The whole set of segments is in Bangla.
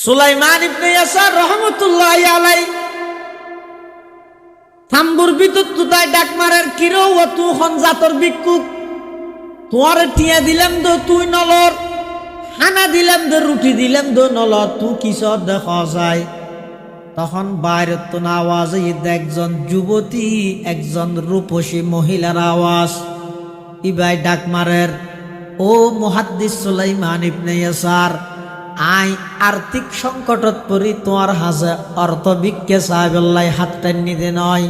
সুলাইমান ইবনে ইয়াসার রহমতুল্লাহি আলাইহি থাম্বুর ভিতর তুতায় ডাক মারের কিরো ও তু হন জাতর ভিক্ষুক, তোর টিয়া দিলাম দো তুই নলর, খানা দিলাম দো রুটি দিলাম দো নলর, তুই কিসর দেখ যায়। তখন বাইরের তো আওয়াজ একজন যুবতী, একজন রূপসী মহিলার আওয়াজ। ইবাই ডাক মারের, ও মুহাদ্দিস সুলাইমান ইবনে ইয়াসার, আই আর্থিক সংকটত পড়ি তোমার হাজে অর্থ ভিক্ষে সাহেবল্লাই হাত টান্নি দে নয়।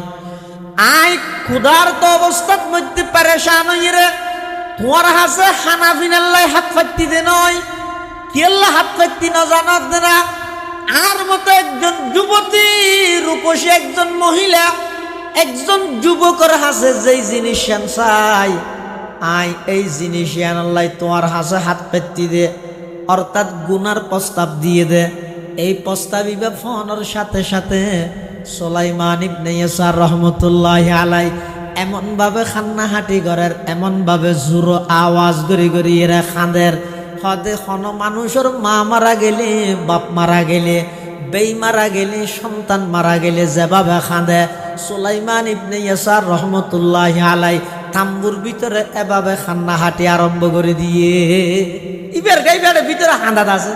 আই ক্ষুধার্ত অবস্থার মধ্যে পেরেশান হইরে তোমার হাসে খানা ফিনাল্লাই হাত ফাটতি দে নয়। কেল্লা হাত ফাটতি না জানাত দে না। আর মতো একজন যুবতী রূপসী একজন মহিলা, একজন যুবকের হাসে যেই জিনিস চাই আই এই জিনিস আনাল্লাই তোমার হাসে হাত ফাটতি দে, অর্থাৎ গুনার প্রস্তাব দিয়ে দে। এই প্রস্তাবিবা ফোনের সাথে সাথে সুলাইমান ইবনে ইয়াসার রহমতুল্লাহি আলাইহি এমন ভাবে খান্নাহাটি করের, এমন ভাবে জোর আওয়াজ গড়ি গড়ি এরা খাঁদের। হদে কোনো মানুষের মা মারা গেলে, বাপ মারা গেলে, বেই মারা গেলে, সন্তান মারা গেলে যেভাবে খাঁদে, সুলাইমান ইবনে ইয়াসার রহমতুল্লাহি আলাইহি তাম্বুর ভিতরে এভাবে খান্নাহাটি আরম্ভ করে দিয়ে ইবের গাইবের ভিতরে হাঁদাত আছে।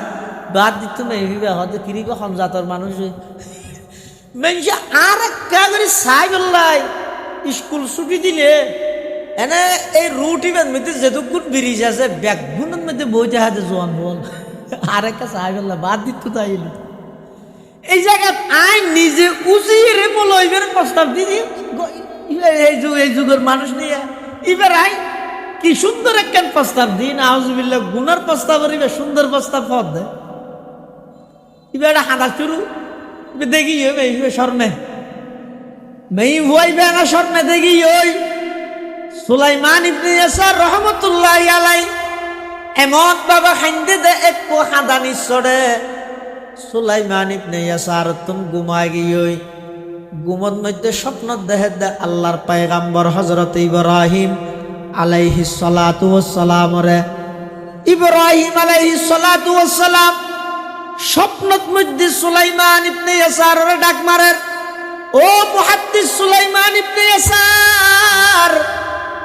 বাদ দিত না ইবে হয়তো কিরিবে সমজাতর মানুষ মেনসে আর একটা করে সাই বললাই স্কুল ছুটি দিলে এনে এই রুটিবের মধ্যে যেটুকুন ব্রিজ আছে ব্যাগগুনের মধ্যে বইতে হাতে জোয়ান বল আর একটা সাই বললাই বাদ দিত তাই এই জায়গায় আই নিজে উজিরে বলো এবার প্রস্তাব দিদি এই যুগের মানুষ নিয়ে এবার আই কি সুন্দর একটা প্রস্তাব দিন আউযুবিল্লাহ গুনার প্রস্তাব করিবে সুন্দর প্রস্তাব পদ দে এবার হাঁদা শুরু দেখি স্বর্ণে মেই হইবে না স্বর্ণে দেখি ওই সুলাইমান ইবনে ইয়াসার রহমতুল্লাহি আলাইহি এমন বাবা খাইন্দে দে এক হাঁদা নিঃসরে সুলাইমান ইবনে ইয়াসার তুম ঘুমায় গিয়ে ঘুমত মধ্যে স্বপ্ন দেখে দে আল্লাহর পয়গাম্বর হযরত ইব্রাহিম আলাইহিস সালাতু ওয়াস সালাম রে। ইব্রাহিম আলাইহিস সালাতু ওয়াস সালাম স্বপ্নত মধ্যে সুলাইমান ইবনে ইয়াসার রে ডাক মারের, ও মুহাদ্দিস সুলাইমান ইবনে ইয়াসার,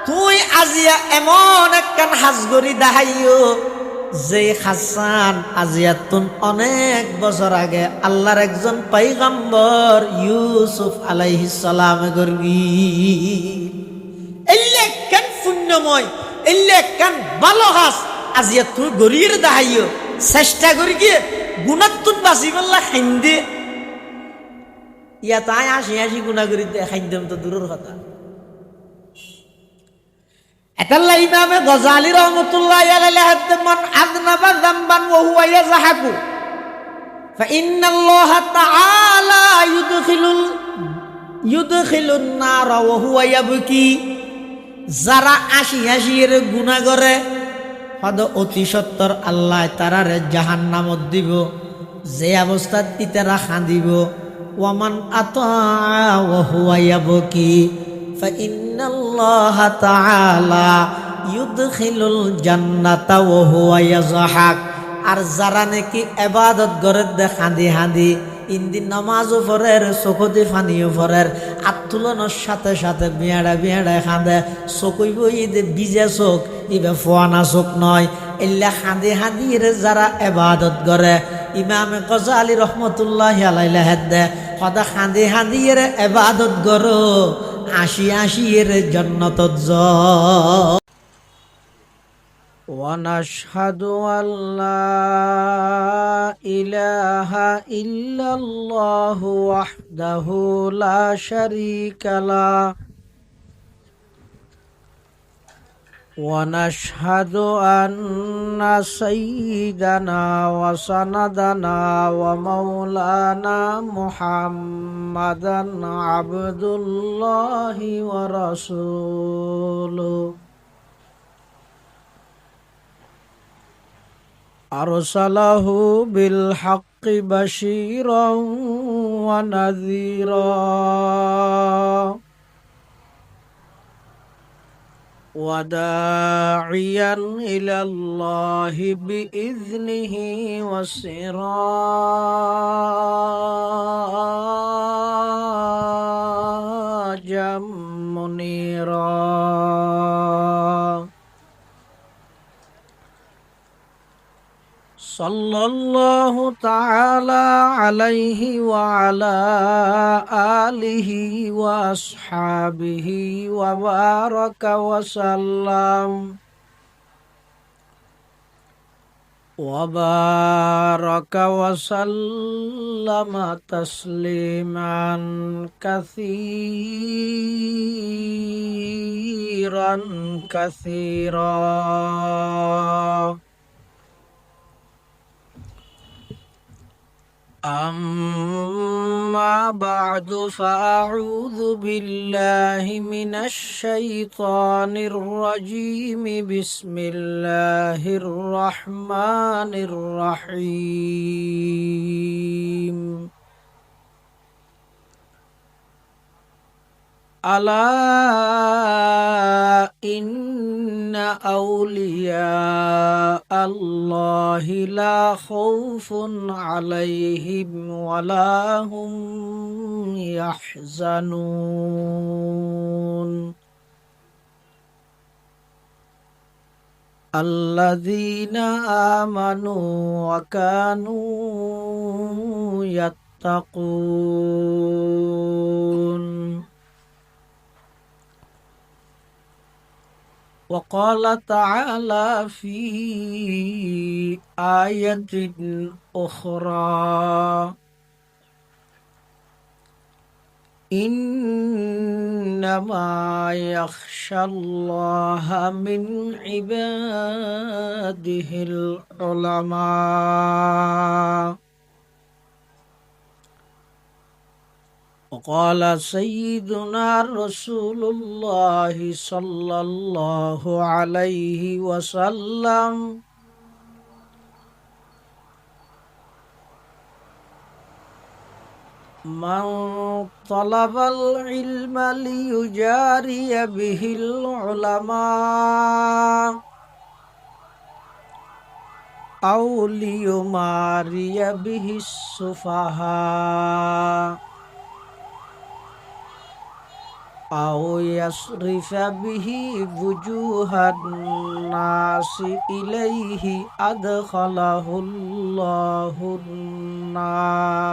তুই আজিয়া এমন একখান হাজগরি দেখাইও যে হাসান আজিয়াতুন অনেক বছর আগে আল্লাহর একজন পয়গম্বর ইউসুফ আলাইহিস সালাম করবি। এলে কেন পুণ্যময়, এলে কেন ভালো হাস আজিয়া তুই গরির দাহাইও চেষ্টা করি গিয়ে গুণাতুন বাঁচি বললা খাইন্দে ইয়া তাই আসি আসি গুণা করি খাইন্দম তো দূরের কথা। এটাল্লা ইমামে গজালি রহমতুল্লাহি আলাইহি হাদ্দে মান আযনাবা যামবান ওয়া হুয়া ইয়াযহাকু ফাইন্নাল্লাহা তাআলা ইউদখিলুন নারা ওয়া হুয়া ইয়াবকি। যারা আসি আসি এর গুনাহ করে হদ অতি সত্তর আল্লাহ তারারে জাহান্নামত দিব, যে অবস্থাত ইতারা খাঁদিব। ওয়ামান আতা ওয়া হুয়া ইয়াবকি ফাইন্নাল্লাহা তাআলা ইউদখিলুল জান্নাতা ওয়া হুয়া ইয়াযহাক। আর যারা নাকি ইবাদত করে দে খাঁদি খাঁদি ইনদিন নামাজও পড়ের চকুতে ফানিও পড়ের আত্মুলনের সাথে সাথে বিয়াড়া বিয়াড়া খাঁদে চকুই বই দে বিজে চোখ ইবে ফোয়ানা চোখ নয় এল্লা খাঁদি খাঁদির যারা ইবাদত করে ইমামে গজালি রহমতুল্লাহি আলাইহি হেদে সদা খাঁদি খাঁদির ইবাদত করো আশি আশি এর জান্নাতত যাও। ونشهد أن لا إله إلا الله وحده لا شريك له ونشهد أن سيدنا وسندنا ومولانا محمدا عبد الله ورسوله أرسله بالحق بشيرا ونذيرا وداعيا إلى الله بإذنه وسراجا منيرا صلى الله تعالى عليه وعلى آله وأصحابه وبارك وسلم تسليما كثيرا كثيرا. أما بعد فأعوذ بالله من الشيطان الرجيم. بسم الله الرحمن الرحيم. ألا إن أولياء الله لا خوف عليهم ولا هم يحزنون الذين آمنوا وكانوا يتقون. وقال تعالى في آية أخرى: إنما يخشى الله من عباده العلماء. وقال سيدنا رسول الله صلى الله عليه وسلم: من طلب العلم ليجاري به العلماء أو ليماري به السفهاء أو يصرف به وجوه الناس إليه أدخله الله النار.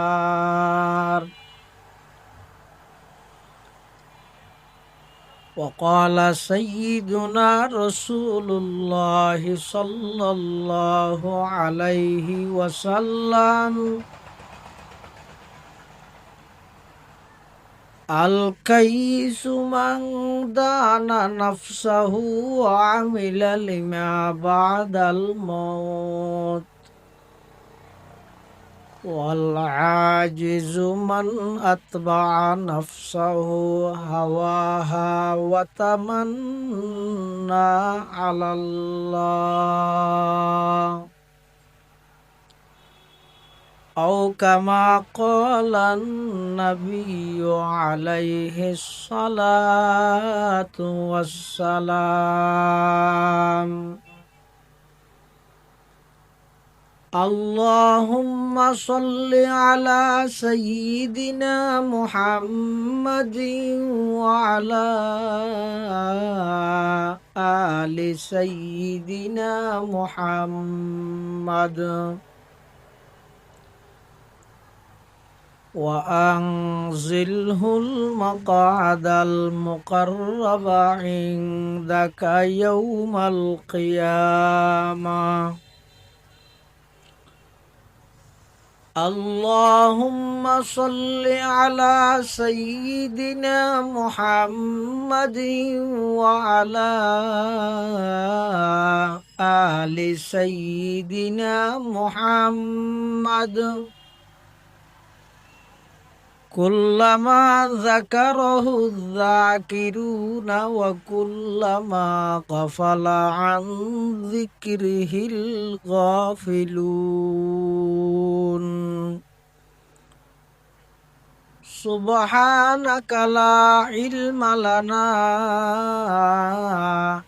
وقال سيدنا رسول الله صلى الله عليه وسلم: الكيس من دان نفسه وعمل لما بعد الموت. والعاجز من أتبع نفسه هواها وتمنى على الله، أو كما قال النبي عليه الصلاة والسلام: اللهم صل على سيدنا محمد وعلى آل سيدنا محمد، وأنزله المقعد المقرب عندك يوم القيامة. اللهم صل على سيدنا محمد وعلى آل سيدنا محمد كلما ذكره الذاكرون وكلما غفل عن ذكره الغافلون. সুবহানাকা লা ইলমা লানা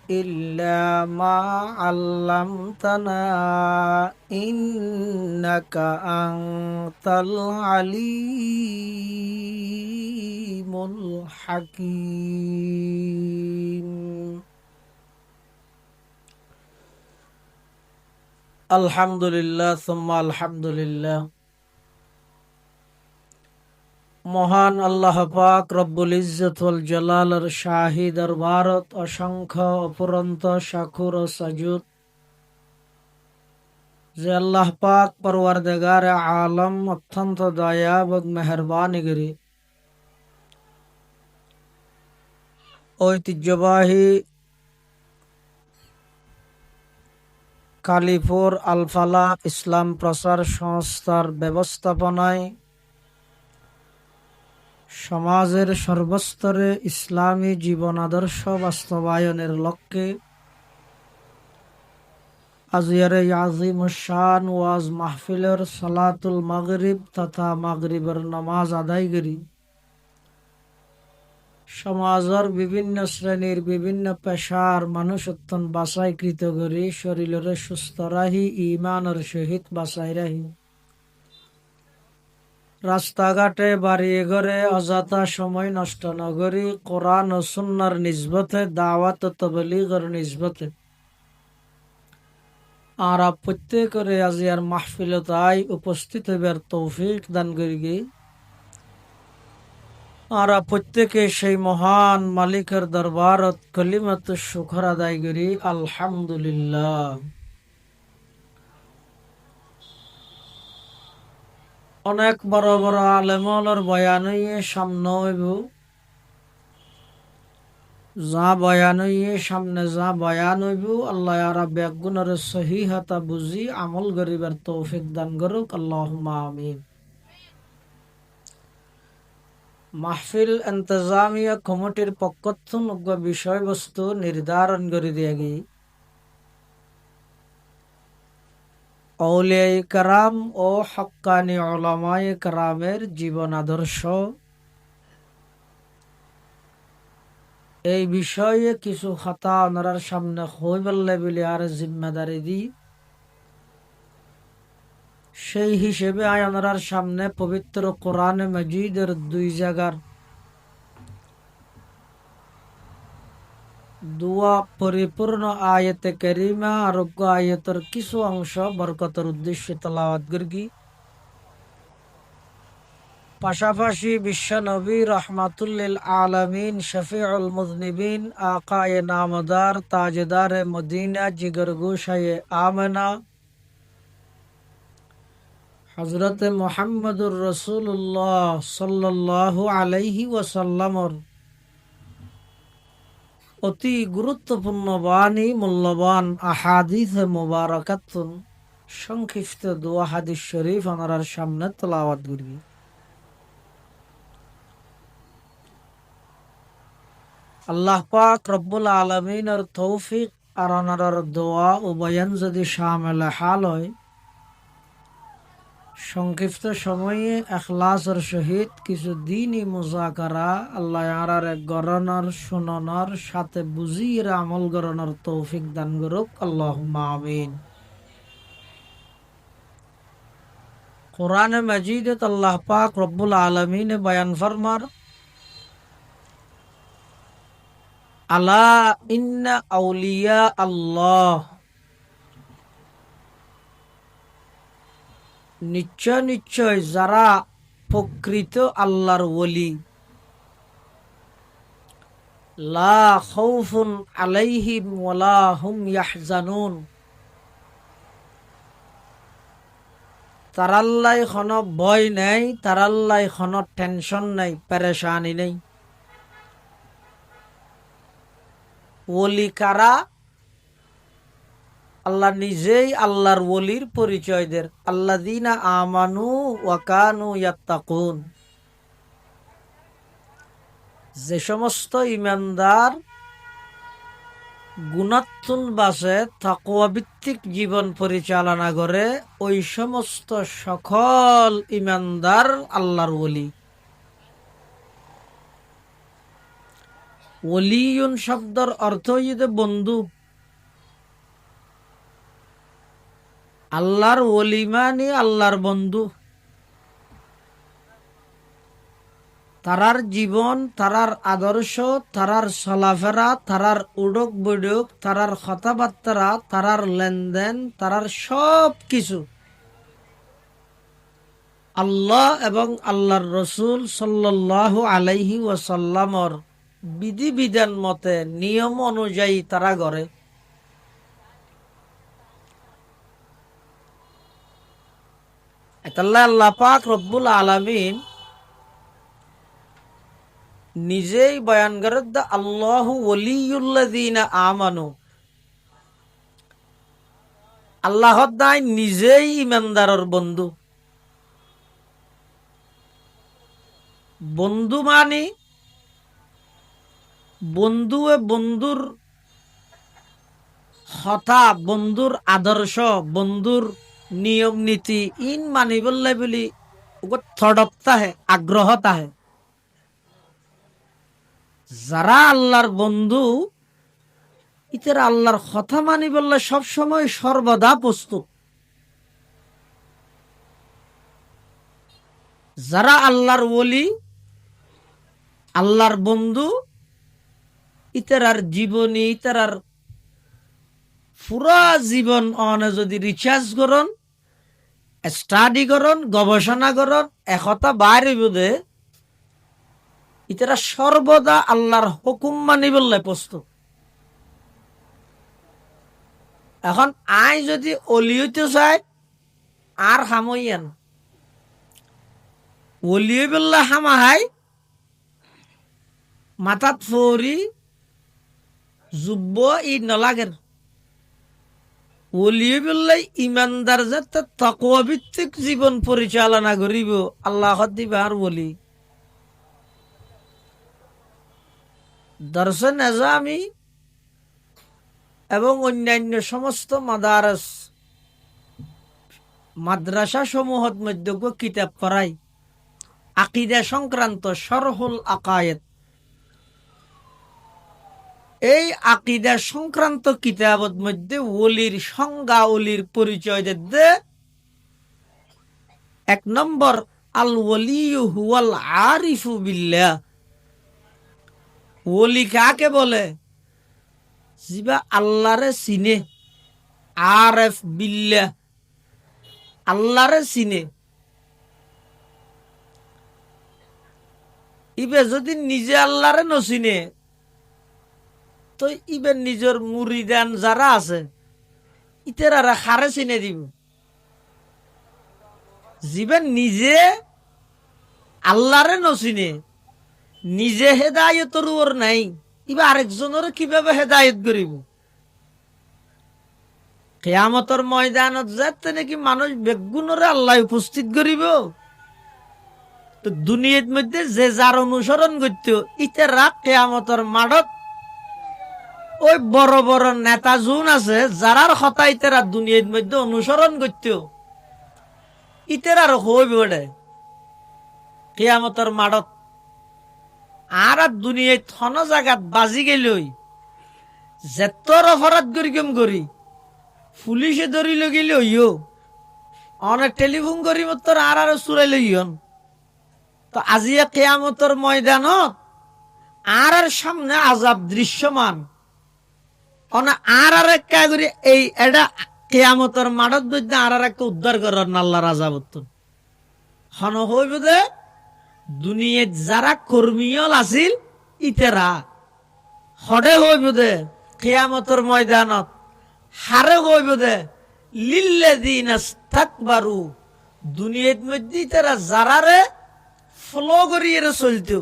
ইল্লা মা আল্লামতানা ইন্নাকা আনতাল আলিমুল হাকীম। আলহামদুলিল্লাহ সুম্মা আলহামদুলিল্লাহ। মহান আল্লাহ পাক রব্বুল ইজ্জত ওয়াল জালালের শাহী দরবারত অসংখ্য অপুরন্ত শাকুর ও সাজুদ যে আল্লাহ পাক পরওয়ারদিগার আলম অত্যন্ত দয়াবান মেহেরবানি করি ঐতিহ্যবাহী কালীপুর আলফালা ইসলাম প্রচার সংস্থার ব্যবস্থাপনায় সমাজের সর্বস্তরে ইসলামী জীবন আদর্শ বাস্তবায়নের লক্ষ্যে আজিয়ারে আজিমুশান ওয়াজ মাহফিলের সালাতুল মাগরিব তথা মাগরিবের নামাজ আদায়গিরি সমাজের বিভিন্ন শ্রেণীর বিভিন্ন পেশার মানুষ অত্যন্ত বাছাইকৃত করি শরীরের সুস্থ রাহি ইমানের সহিত বাছাই রাহি রাস্তাঘাটে বাড়ি ঘরে অযথা সময় নষ্ট নগরী কোরআন ও সুন্নাহর নিসবতে দাওয়াত ও তাবলীগের নিসবতে আর প্রত্যেকের আজিয়ার মাহফিলতায় উপস্থিত হইবার তৌফিক দান করি আর প্রত্যেকে সেই মহান মালিকের দরবারত কলিমাত শুকর আদায় করি আলহামদুলিল্লাহ। অনেক বড় বড় আলেমর বয়ান হইয়ে সামনে হইব যা বয়ান হইয়ে সামনে যা বয়ান হইব আল্লাহ আরা বেগুনের সহিহতা বুঝি আমল করিবার তৌফিক দান করুক আল্লাহুম্মা আমিন। মাহফিল ইন্তজামিয়া কমিটির পক্ষ থেকে বিষয়বস্তু নির্ধারণ করে দিয়ে গিয়ে আউলিয়ায়ে কেরাম ও হক্কানি উলামায়ে কেরামের জীবন আদর্শ এই বিষয়ে কিছু কথা ওনার সামনে হইবল্লে বলে আর জিম্মেদারি দিই সেই হিসেবে ওনার সামনে পবিত্র কোরআনে মাজিদের 2 জায়গার দোয়া পরিপূর্ণ আয়াতে কারিমা আরোগ্য আয়াতের কিছু অংশ বরকতের উদ্দেশ্যে তেলাওয়াত করি পাশাপাশি বিশ্ব নবী রহমাতুল্লিল আলামিন শফিউল মুজনিবিন আকায়ে নামদার তাজদারে মদিনা জিগর গোশায়ে আমেনা হযরত মুহাম্মদুর রাসূলুল্লাহ সাল্লাল্লাহু আলাইহি ওয়াসাল্লামর অতি গুরুত্বপূর্ণ বাণী মূল্যবান আহাদিস মুবারাকাতুন সংক্ষিপ্ত দোয়া হাদিস শরীফ ওনার সামনে তেলাওয়াত করি। আল্লাহ পাক রব্বুল আলামিনের তৌফিক আর ওনার দোয়া ও বয়ান যদি শামিল হাল হয় সংক্ষিপ্ত সময়ে ইখলাসের সহিত কিছু দিনই মুযাকারা আল্লাহ আর গরনার শুনানোর সাথে বুঝিয়ে আমল গরনার তৌফিক দান করুক আল্লাহুম্মা আমিন। কোরআনে মাজিদে আল্লাহ পাক রব্বুল আলামিন বয়ান ফরমার আলা ইন্না আউলিয়া আল্লাহ নিশ্চয় নিশ্চয় যারা প্রকৃত আল্লাহর ওলি লা খাউফুন আলাইহিম ওয়ালা হুম ইয়াহজানুন তারাল্লাই কোনো ভয় নেই তারাল্লাই কোনো টেনশন নেই পেরেশানি নেই। ওলি কারা আল্লাহ নিজেই আল্লাহর ওলির পরিচয় দেন আল্লাযীনা আমানু ওয়া কানু ইয়াত্তাকুন যে সমস্ত ঈমানদার গুণাত্মক বাসে তাকওয়া ভিত্তিক জীবন পরিচালনা করে ওই সমস্ত সকল ঈমানদার আল্লাহর ওলি। ওলিউন শব্দের অর্থ হইতে বন্ধু। আল্লাহর ওলি মানে আল্লাহর বন্ধু। তারার জীবন, তারার আদর্শ, তারার চলাফেরা, তারার উডক বৈডক, তারার কথাবার্তা, তারার লেনদেন, তারার সব কিছু আল্লাহ এবং আল্লাহর রসুল সাল্লাল্লাহু আলাইহি ওয়াসাল্লামর বিধিবিধান মতে নিয়ম অনুযায়ী তারা করে। এতাল্লাহ আল্লাহ পাক রব্বুল আলামিন নিজেই বয়ান করেন দা আল্লাহু ওয়ালিয়ুল্লাযীনা আমানু। আল্লাহ দাই নিজেই ইমানদারের বন্ধু। বন্ধু মানে বন্ধুয়ে বন্ধুর কথা, বন্ধুর আদর্শ, বন্ধুর নিয়ম নীতি ইন মানিবল্লাই বলি থডকতা হে, আগ্রহতা হে। যারা আল্লাহর বন্ধু ইতারা আল্লাহর কথা মানি বললে সবসময় সর্বদা প্রস্তুত। যারা আল্লাহর ওলি, আল্লাহর বন্ধু, ইতারার জীবনী, ইতারার পুরা জীবন অনে যদি রিচার্জ করন, স্টাডি করন, গবেষণা করন, একথা বাইরে বোধে ইতারা সর্বদা আল্লাহর হুকুম মানি বললে প্রস্তুত। এখন আই যদি অলি হইতে চাই আর হামইয়ান অলি বললে হামাহাই মাথাত ফৌরি যুব্ব ই নলাগের। ওলি বললে ইমানদার যাতে তাকওয়া ভিত্তিক জীবন পরিচালনা করিব আল্লাহ দিবা আর বলি দর্শন নিজামি এবং অন্যান্য সমস্ত মাদারস মাদ্রাসা সমূহত মধ্যে কিতাব পড়াই আকিদা সংক্রান্ত শরহুল আকায়েদ। এই আকিদা সংক্রান্ত কিতাবত মধ্যে ওলির সংজ্ঞা, ওলির পরিচয় দে এক নম্বর আল ওলিয়ু হুয়াল আরিফু বিল্লাহ। ওলি কাকে বলে? জিবা আল্লাহরে চিনে, আরেফ বিল্লাহ, আল্লাহরে চিনে। ইবে যদি নিজে আল্লাহরে নচিনে তো ইবে নিজের মুরিদান যারা আছে ইতেরা খারে চিনে দিব। জিবে নিজে আল্লাহরে নচিনে, নিজে হেদায়তর ওর নাই, ইবা আরেকজনের কিভাবে হেদায়ত করিব? কিয়ামতের ময়দানত যাতে নাকি মানুষ বেগুনরে আল্লাহ উপস্থিত করিব, তো দুনিয়ার মধ্যে যে যার অনুসরণ করত ইতেরা কিয়ামতের মাঠত ওই বড় বড় নেতা জুন আছে যারার কথা ইতেরা দুনিয়ার মধ্যে অনুসরণ করত ইতেরার হইব কিয়ামতের মাঠত। আর দুনিয়ায় থন জায়গাত বাজি গেলই যেতর অপরাধ করি কেম করি পুলিশে ধরিল গেলে হইও অনেক টেলিফোন করি মতর আর চুরাই লইন। তো আজিয়া কিয়ামতের ময়দানত আর সামনে আজাব দৃশ্যমান আর একটা করে এই এটা কিয়ামতের মাঠত বৈদ্য আর একটা উদ্ধার করার আল্লাহর আজাবত হন হইব দে দুনিয়াত যারা কর্মীয়ল আছিল ইতেরা হডে হইব দে কিয়ামতের ময়দানত হারে হইব দে লিল্লাযিনা ইসতাকবারু। দুনিয়ার মধ্যে ইতেরা যারারে ফলো করিয়ে চলতো,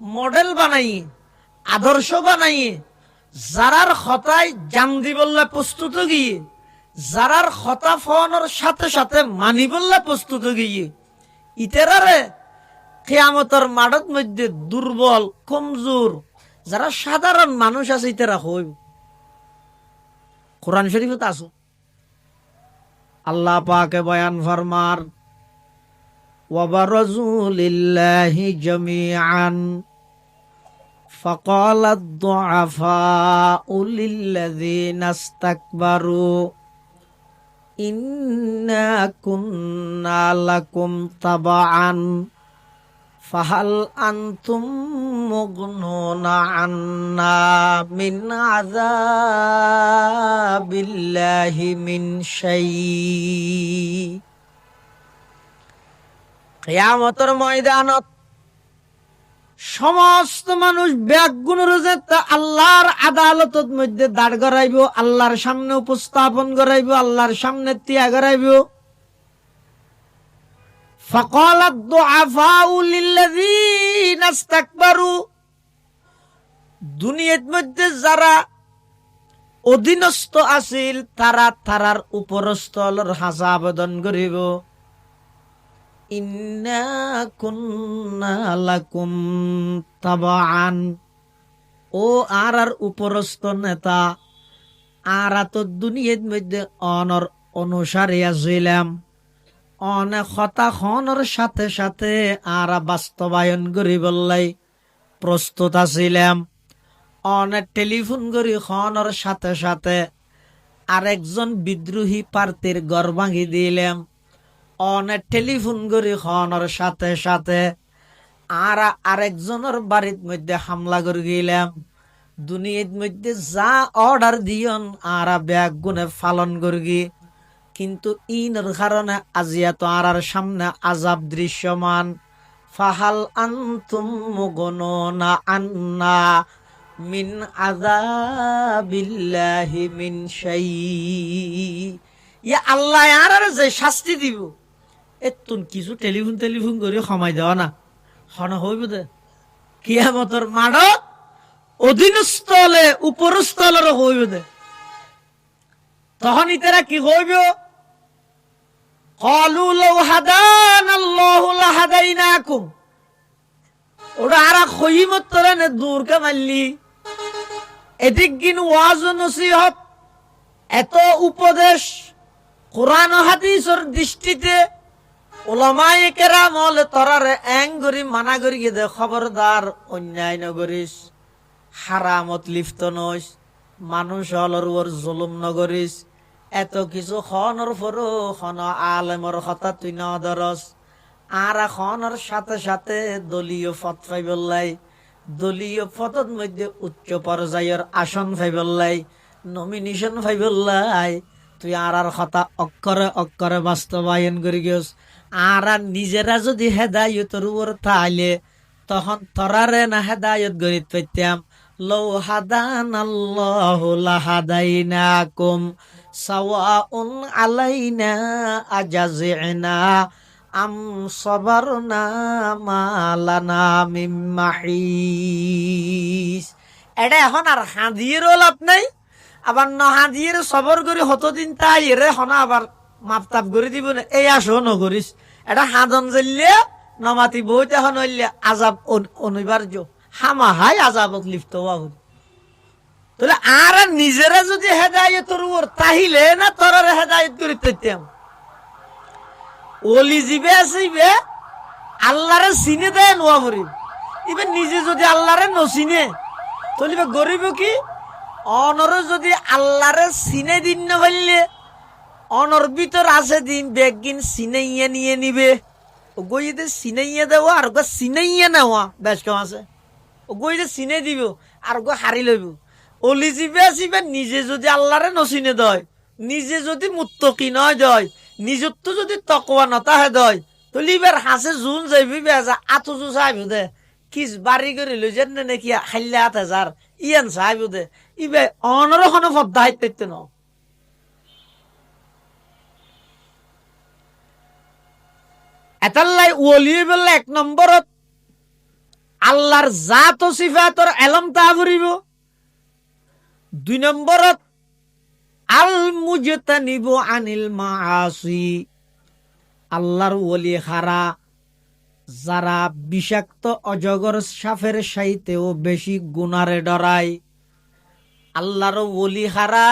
মডেল বানাই, আদর্শ বানাই, যারার খতায় জান দিবল্লা প্রস্তুত গিয়ে, যারার খতা ফোনের সাথে সাথে মানি বললা প্রস্তুত গিয়ে ইতেরারে কিয়ামতের মাঠত মধ্যে দুর্বল কমজোর যারা সাধারণ মানুষ আছে ইতেরা হইব। কোরআন শরীফত আছে আল্লাহ পাকে বয়ান ফরমার ওয়া বারাজু লিল্লাহি জামিআন فقال الضعفاء للذين استكبروا إنا كنا لكم تبعا فهل أنتم مغنون عنا من عذاب الله من شيء কিয়ামতের ময়দানত সমস্ত মানুষ ব্যাগুণের যেতে আল্লাহর আদালতের মধ্যে দাঁড় করাইব, আল্লাহর সামনে উপস্থাপন করাইব, আল্লাহর সামনে তিয়া করাইব। فقال الضعفاء للذين استكبروا, দুনিয়ার মধ্যে যারা অধীনস্থ আছিল তারা তারার উপরস্থলের হাসা আবেদন করিব, ইন্না কুন্না লাকুম তাবাআন, ও আর উপরস্থ নেতা, আর তো দুনিয়ার মধ্যে অনর অনুসারে আছিলাম, অনেক কথা খনর সাথে সাথে আর বাস্তবায়ন করি বললাই প্রস্তুত আছিলাম। অনেক টেলিফোন করি খনর সাথে সাথে আরেকজন বিদ্রোহী প্রার্থীর ঘর ভাঙি দিলাম। অনেক টেলিফোন করি খনর সাথে সাথে আর আরেকজনের বাড়ির মধ্যে হামলা করে গেলাম। দুনিয়ার মধ্যে যা অর্ডার দিয়ন আর ব্যাগ গুনে পালন করি, কিন্তু ইনের কারণে আজিয়া তো আর সামনে আযাব দৃশ্যমান। ফাহাল আনতুম মুগনুনা আন্না মিন আযাবিল্লাহি মিন শাই, ইয়া আল্লাহ আর যে শাস্তি দিব এতুন কিছু টেলিফোন করে সময় দেওয়া না হন হইব দে। কিয়ামতের মাঠত অধীনস্থলে উপরস্থলের হইব দে। তখন ইতারা কি হইব? ক্বালু লাউ হাদানাল্লাহু লাহাদাইনাকুম, ওরা আর খইমত তোরা নে দূর কা মাল্লি। এদিক গিন ওয়াজ নসিহত এত উপদেশ কোরআন হাদিসের দৃষ্টিতে উলামায়ে কেরাম হলে তোরারে এং করি মানা করি দে, খবরদার অন্যায় নগরিস, হারামত লিপ্ত নইস, মানুষ হলর ওর জুলুম নগরিস। এত কিছু খনর ফরো খন আলেমর কথা তুই ন ধরস। আর খনর সাথে সাথে দলীয় পদ ফাইবল্লাই, দলীয় পদের মধ্যে উচ্চ পর্যায়ের আসন ফাইবল্লাই, নমিনেশন ফাইবল্লাই। তুই আর কথা অক্ষরে অক্ষরে বাস্তবায়ন করি গেছ। আর নিজেরা যদি হেদায়তের উপর তাইলে তখন তরারে না হেদায়ত গরিত পেতাম। লৌ হাদানাল্লাহু লাহাদাইনাকুম সাওয়াউন আলাইনা আজাজিনা আম সাবারনা মা লানা মিন মাহিস। এটা এখন আর হাদিয়ের লাভ নাই, আবার ন হাদিয়ের সবর করে হতদিন তাই রে হনা আবার মাপতাপ করে দিব না। এই আসো নগরিস, এটা হাদন জ্বললে নমাতি বইতে হন হইলে আজাব অনিবার্য, হামাহাই আজাবত লিপ্ত হওয়া হল। তাহলে আর নিজেরা যদি হেদায়তের উপর তাহিলে না তোর হেদায়ত করে পেতাম। ওলি জিবে আসিবে আল্লাহরে চিনে দেয় নোয়া করিব, এবার নিজে যদি আল্লাহরে নচিনে তাহলে গরিব কি? অনর যদি আল্লাহরে চিনে দিন না পারলে অনর ভিতর আছে দিন বেগিন চিনাইয়া নিয়ে নিবে। ও গইতে চিনাইয়া দেওয়া আর গো চিনাইয়া নেওয়া বেশ কম আছে। ও গইতে চিনে দিব আর গো হারি লইব। অলি জিবে আসিবে নিজে যদি আল্লাহরে নচিনে দয়, নিজে যদি মুত্তকি নয় দয়, নিজের তো যদি তকওয়া নতাহে দয়, তাহলে এবার হাসে জুন যাইবি বেজা আতো জু চাইব দে কিস বাড়ি করে লই যেন নাকি হাইলে ৮,০০০ ইয়ান চাইব দে। ইবে অনর কোনো পদ্মা হাইতে ন। এতাল্লাই ওলি বললে ১ নম্বরত আল্লাহর জাত ও সিফাতর এলম তা ফুরিব। ২ নম্বরত আল মুজতানিবু আনিল মাআসি, আল্লাহর ওলি খারা যারা বিষাক্ত অজগর সাপের সাইতেও বেশি গুনারে ডরায়। আল্লাহর ওলি খারা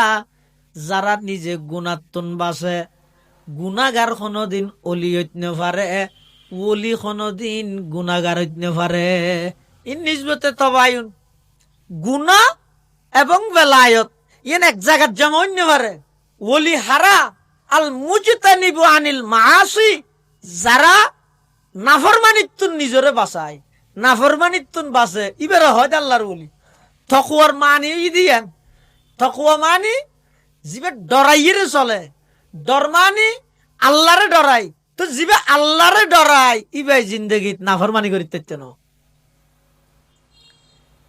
যারা নিজে গুণাত্তন বাসে। গুনাগার কোনদিন অলি হইতে পারে, ওলি কোনদিন গুনাগার হইতে পারে। ইন নিসবতে তবায়ুন গুনাহ এবং বেলায়ত ইয়েন এক জায়গার যেমন অন্য পারে ওলি হারা আল মুজতানিবু আনিল মাআসি, যারা নাফরমানিত্তুন নিজরে বাঁচায়, নাফরমানিত্তুন বাঁচে, ইবেরা হয় আল্লাহর ওলি। তকওয়ার মানি ই দিয়েন, তকওয়া মানি জিবে ডরাইয়েরে চলে, ডর মানি আল্লাহরে ডরাই। তো জিবে আল্লাহরে ডরাই ইবাই জিন্দগিত নাফরমানি করিতে ন।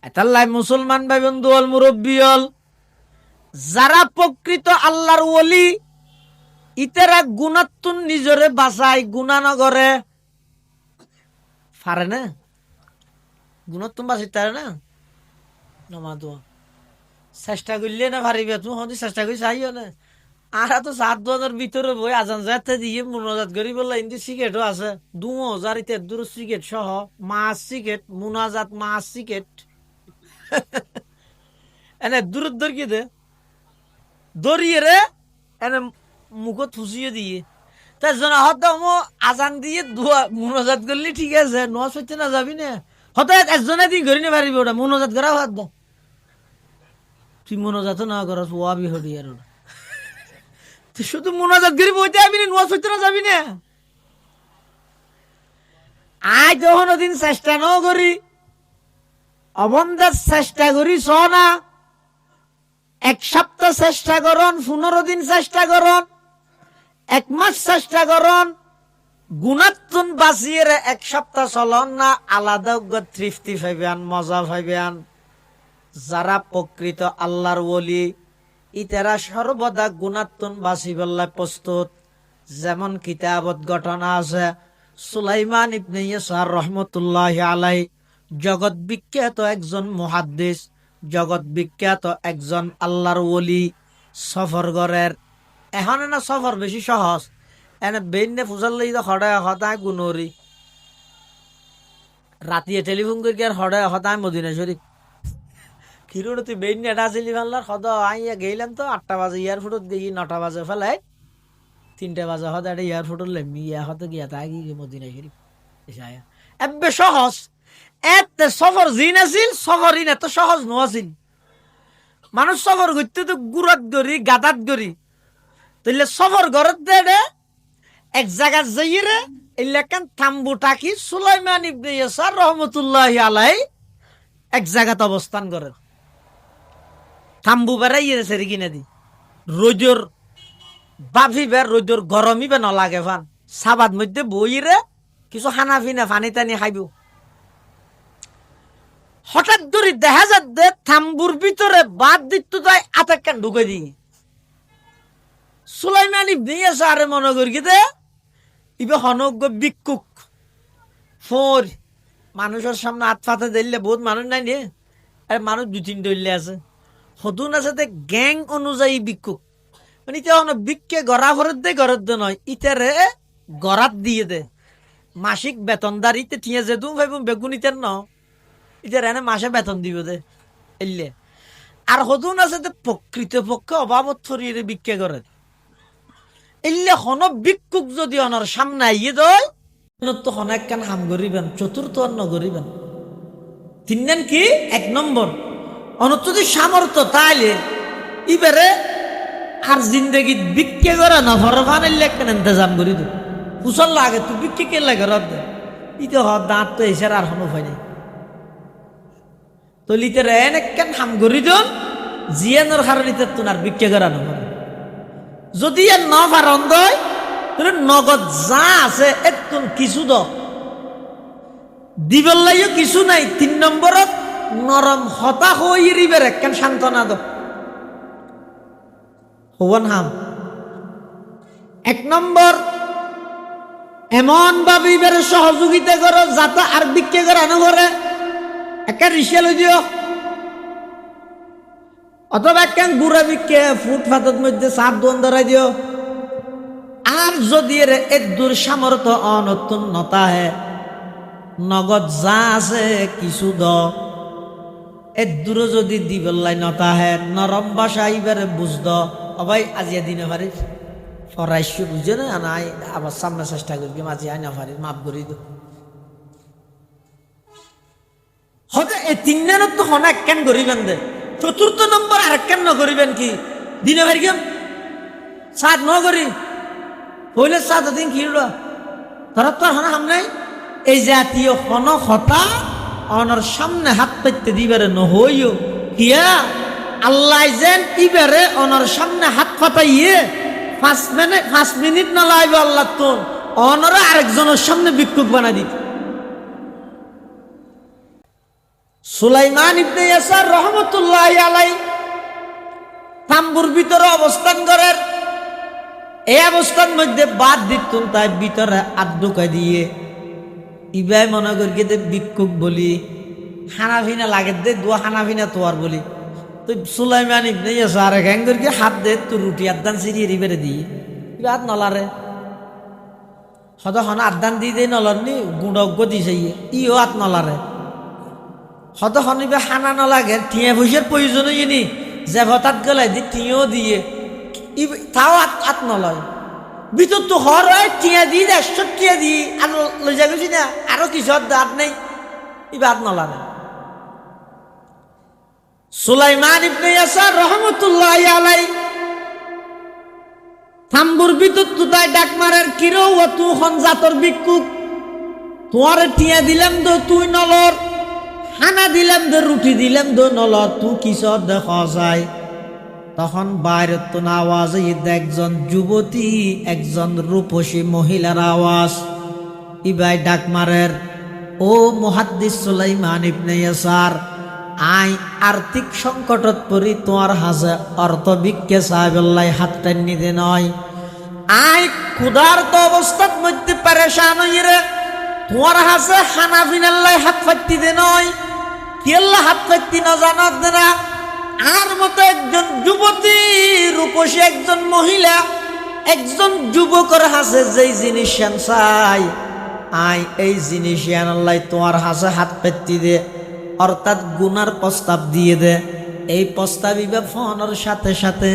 এতাল্লাই মুসলমান ভাই বন্ধু অল মুরব্বী অল, যারা প্রকৃত আল্লাহর ওলি ইতেরা গুণাত্তুন নিজরে বাঁচায়, গুণা নগরে পারে না, গুণাত্তুন বাঁচাইতে পারে না। নমা দোয়া চেষ্টা করলে না পারিবে, তুমি হদি চেষ্টা করি চাইও না। আর তো 7,000 ভিতরে বই আজান যাতে দিয়ে মুনাজাত করি বললা, ইন্দি সিগারেটও আছে 2,000 ইতে দূর সিগারেট সহ, মাছ সিগারেট মুনাজাত, মাছ সিগারেট এনে দূর দূর কি দে দরিয়ে রে এনে মুখত ফুসিয়ে দিয়ে তার জন্য হয়তো আজান দিয়ে দোয়া মুনাজাত করলে ঠিক আছে, নোয়াজ হইতে না যাবি না, হয়তো একজনে দিন ঘুরি না পারিবি, ওটা মুনাজাত করা হাত দাও, তুই মনোজাত না করস ওয়াবি হডি আর ওটা তুই শুধু মনোজাত করি বইতে যাবি না, নোয়াজ হইতে না যাবি না। আজ যখন দিন চেষ্টা ন করি, অবন্ধার চেষ্টা করি ছ না, 1 সপ্তাহ চেষ্টা করন, 15 দিন চেষ্টা করন, 1 মাস চেষ্টা করন, গুণাত্তুন বাঁচিয়ে 1 সপ্তাহ চলন না, আলাদা তৃপ্তি পাইবেন, মজা পাইবেন। যারা প্রকৃত আল্লাহর ওলি ইতারা সর্বদা গুণাত্তুন বাঁচিবল্লাহ প্রস্তুত। যেমন কিতাবত ঘটনা আছে, সুলাইমান ইবনে ইয়াসার রহমতুল্লাহি আলাইহি জগৎ বিখ্যাত একজন মুহাদ্দিস, জগৎ বিখ্যাত একজন আল্লাহর ওলি সফর গরের। এখন না সফর বেশি সহজ, এনে বেইনে ফুজাল্লাই হড়ায় হতায় গুনরি রাতিয়ে টেলিফোন করি আর হড়ায় হতায় মদিনা শরীফ কিরণ তুই বেইনে এটা আসিলি ভাল্লার হদ আইয়া গেলাম তো 8টা বাজে এয়ারপোর্টত দেখি 9টা বাজে ফেলাই 3টা বাজে হদ এটা এয়ারপোর্টত লেমি ইয়া হতে গিয়া তাই গিয়ে মদিনা শরীফ এসে আয়া এবে সহজ। এতে সফর জিন আছিল, সফরই না তো সহজ নোয়াছিল। মানুষ সফর করতে তো গুড়াত গড়ি গাদাত গড়ি, তাইলে সফর ঘরত দে এক জায়গা যাইরে এলাকান থাম্বু টাকি সুলাইমান ইবনে ইয়াসার রহমতুল্লাহি আলাইহি এক জায়গাতে অবস্থান করে, থাম্বু বেড়াইয়ে সেরি কিনে দি রোজর বাফিবে, রোজর গরমিবে ন লাগে ফান সাবাদ মধ্যে বইরে কিছু খানা ফিনা পানি টানি খাইব। হঠাৎ ধরে দেখা যাচ্ছে থাম্বুর ভিতরে বাদ দিত তাই আটাক্কান ঢুকে দি সুলাইমান ইবনে ইয়াসার মনে করি দে ইবে হনজ্ঞ ভিক্ষুক ফোর মানুষের সামনে হাত ফাতে দিলে বহুত মানুষ নাই নে, আর মানুষ 2-3 দইলে আছে, হতুন আছে তে গ্যাং অনুযায়ী ভিক্ষুক, মানে ইতা ভিক্ষে গড়া ভরত দে গরত দে নয়, ইতারে গড়াত দিয়ে দে মাসিক বেতনদার ইতে ঠিয়ে যে তুমি ভাইব বেগুন ইতার ন ইতার এনে মাসে বেতন দিব দে এলে। আর হতুন আছে তে প্রকৃত পক্ষে অভাবত ছড়িয়ে ভিক্ষে করে এলে হন ভিক্ষুক যদি অনার সামনে আইয়ে দয় তো হন একখান হাম করিবেন, চতুর্থ অন্ন করিবেন। 3 নাম কি 1 নম্বর অনত যদি সামর্থ্য তাইলে ইবারে আর জিন্দগি ভিক্ষে করে না ভরফান এলে একখান ইন্তজাম করি দে কুশল লাগে তুই ভিক্ষে কে লাগে রদ দে ইতে হ দাঁত তো এসে আর হন হয় নাই তো লিতে রেন একখান হাম করি দন জিয়ানোর কারণে তোর ভিক্ষে করা নয়। যদি আর ন পারন দয় তাহলে নগদ যা আছে একটু কিছু দ দিবল লাইও কিছু নাই। 3 নম্বরত নরম হতাশ হয়ে রিবের একখান সান্ত্বনা দ হওয়ান হাম। 1 নম্বর এমন ভাবে ইবের সহযোগিতা করো যাতে আর ভিক্ষে করা না করে, একটা রিক্সা লই দিও অথবা একখান গুড়া ভিক্ষে ফুটপাতের মধ্যে চাপ দোন ধরাই দিও। আর যদি এর দূর সামর্থ্য অনতুন নতা হে নগদ যা আছে কিছু দ দূর যদি দিবল্লাই নতা হে নরম বাসা ইবারে বুঝদ অবাই আজিয়া দিনে পারিস ফরাইশ বুঝে না নাই আবার সামনে চেষ্টা করি মাঝে আই না পারিস মাফ করি দো হতে এই 3 দিনত তো হন এক কেন করিবেন দে, 4th নম্বর আর কেন করিবেন কি দিনে ভাই গেম সাত ন করি হইলে 7 দিন কি হলো ধরা তো হন হাম নাই। এই জাতীয় হন হতা অনর সামনে হাত পাইতে দিবারে নহইও কিয়া আল্লাহ যেন ইবারে অনর সামনে হাত পাতাইয়ে 5 মিনিট না লাইবে আল্লাহ তো অনরা আরেকজনের সামনে ভিক্ষুক বানাই দিত। সুলাইমান ইবনে ইয়াসার রহমতুল্লাহি আলাইহি তাম্বুর ভিতরে অবস্থান করেন। এই অবস্থার মধ্যে বাদ দিতুন তাই ভিতরে আড্ডুকাই দিয়ে ইবাই মনে করি দে ভিক্ষুক বলি হানাফিনা লাগে দে দোয়া হানাফিনা তোয়ার বলি তো সুলাইমান ইবনে ইয়াসার গ্যাং করি হাত দে তো রুটি আদান সিরিয়ে রিবেরে দিয়ে ইবা হাত নলারে হদ হন আদান দিয়ে দেয় নলনি গুণজ্ঞ দিছে ইও হাত নলারে হত হনিবে হানা নলাগে টিয়া পয়সার প্রয়োজন ইনি যে হঠাৎ গেলাই দি টিও দিয়ে তাও আত নলয় ভিতর তো হর হয় টিয়া দিয়ে 100 টিয়া দিয়ে আর লই যাবি না আরো কিছু হাত নেই ইবা হাত নলারে। সুলাইমান ইবনে ইয়াসার রহমতুল্লাহি আলাইহি থাম্বুর ভিতর তুতাই ডাক মারের কিরো ও তু হন জাতর ভিক্ষুক তোমার টিয়া দিলাম তো তুই নলর হানা দিলাম দে রুটি দিলাম দো নল তু কিসর দেখা যায়। তখন বাইরে তো আওয়াজ একজন যুবতী একজন রূপসী মহিলার আওয়াজ ইবাই ডাক মারের ও মুহাদ্দিস সুলাইমান ইবনে ইয়াসার আই আর্থিক সংকটত পড়ি তোমার হাজে অর্থ ভিক্ষে সাহেবল্লাই হাত টানি দে নয় আই ক্ষুধার্ত অবস্থার মধ্যে পেরেশান হইরে তোমার হাজে হানাফিনাল্লাই হাত ফাটি দে নয় কেল্লা হাত ফাটি না জানাত না আর মতো একজন যুবতী রূপসী একজন মহিলা একজন যুবকের হাসে যেই জিনিস চাই আই এই জিনিস আনাল্লাই তোমার হাসে হাত পেতি দে অর্থাৎ গুনার প্রস্তাব দিয়ে দে। এই প্রস্তাবিবে ফোনের সাথে সাথে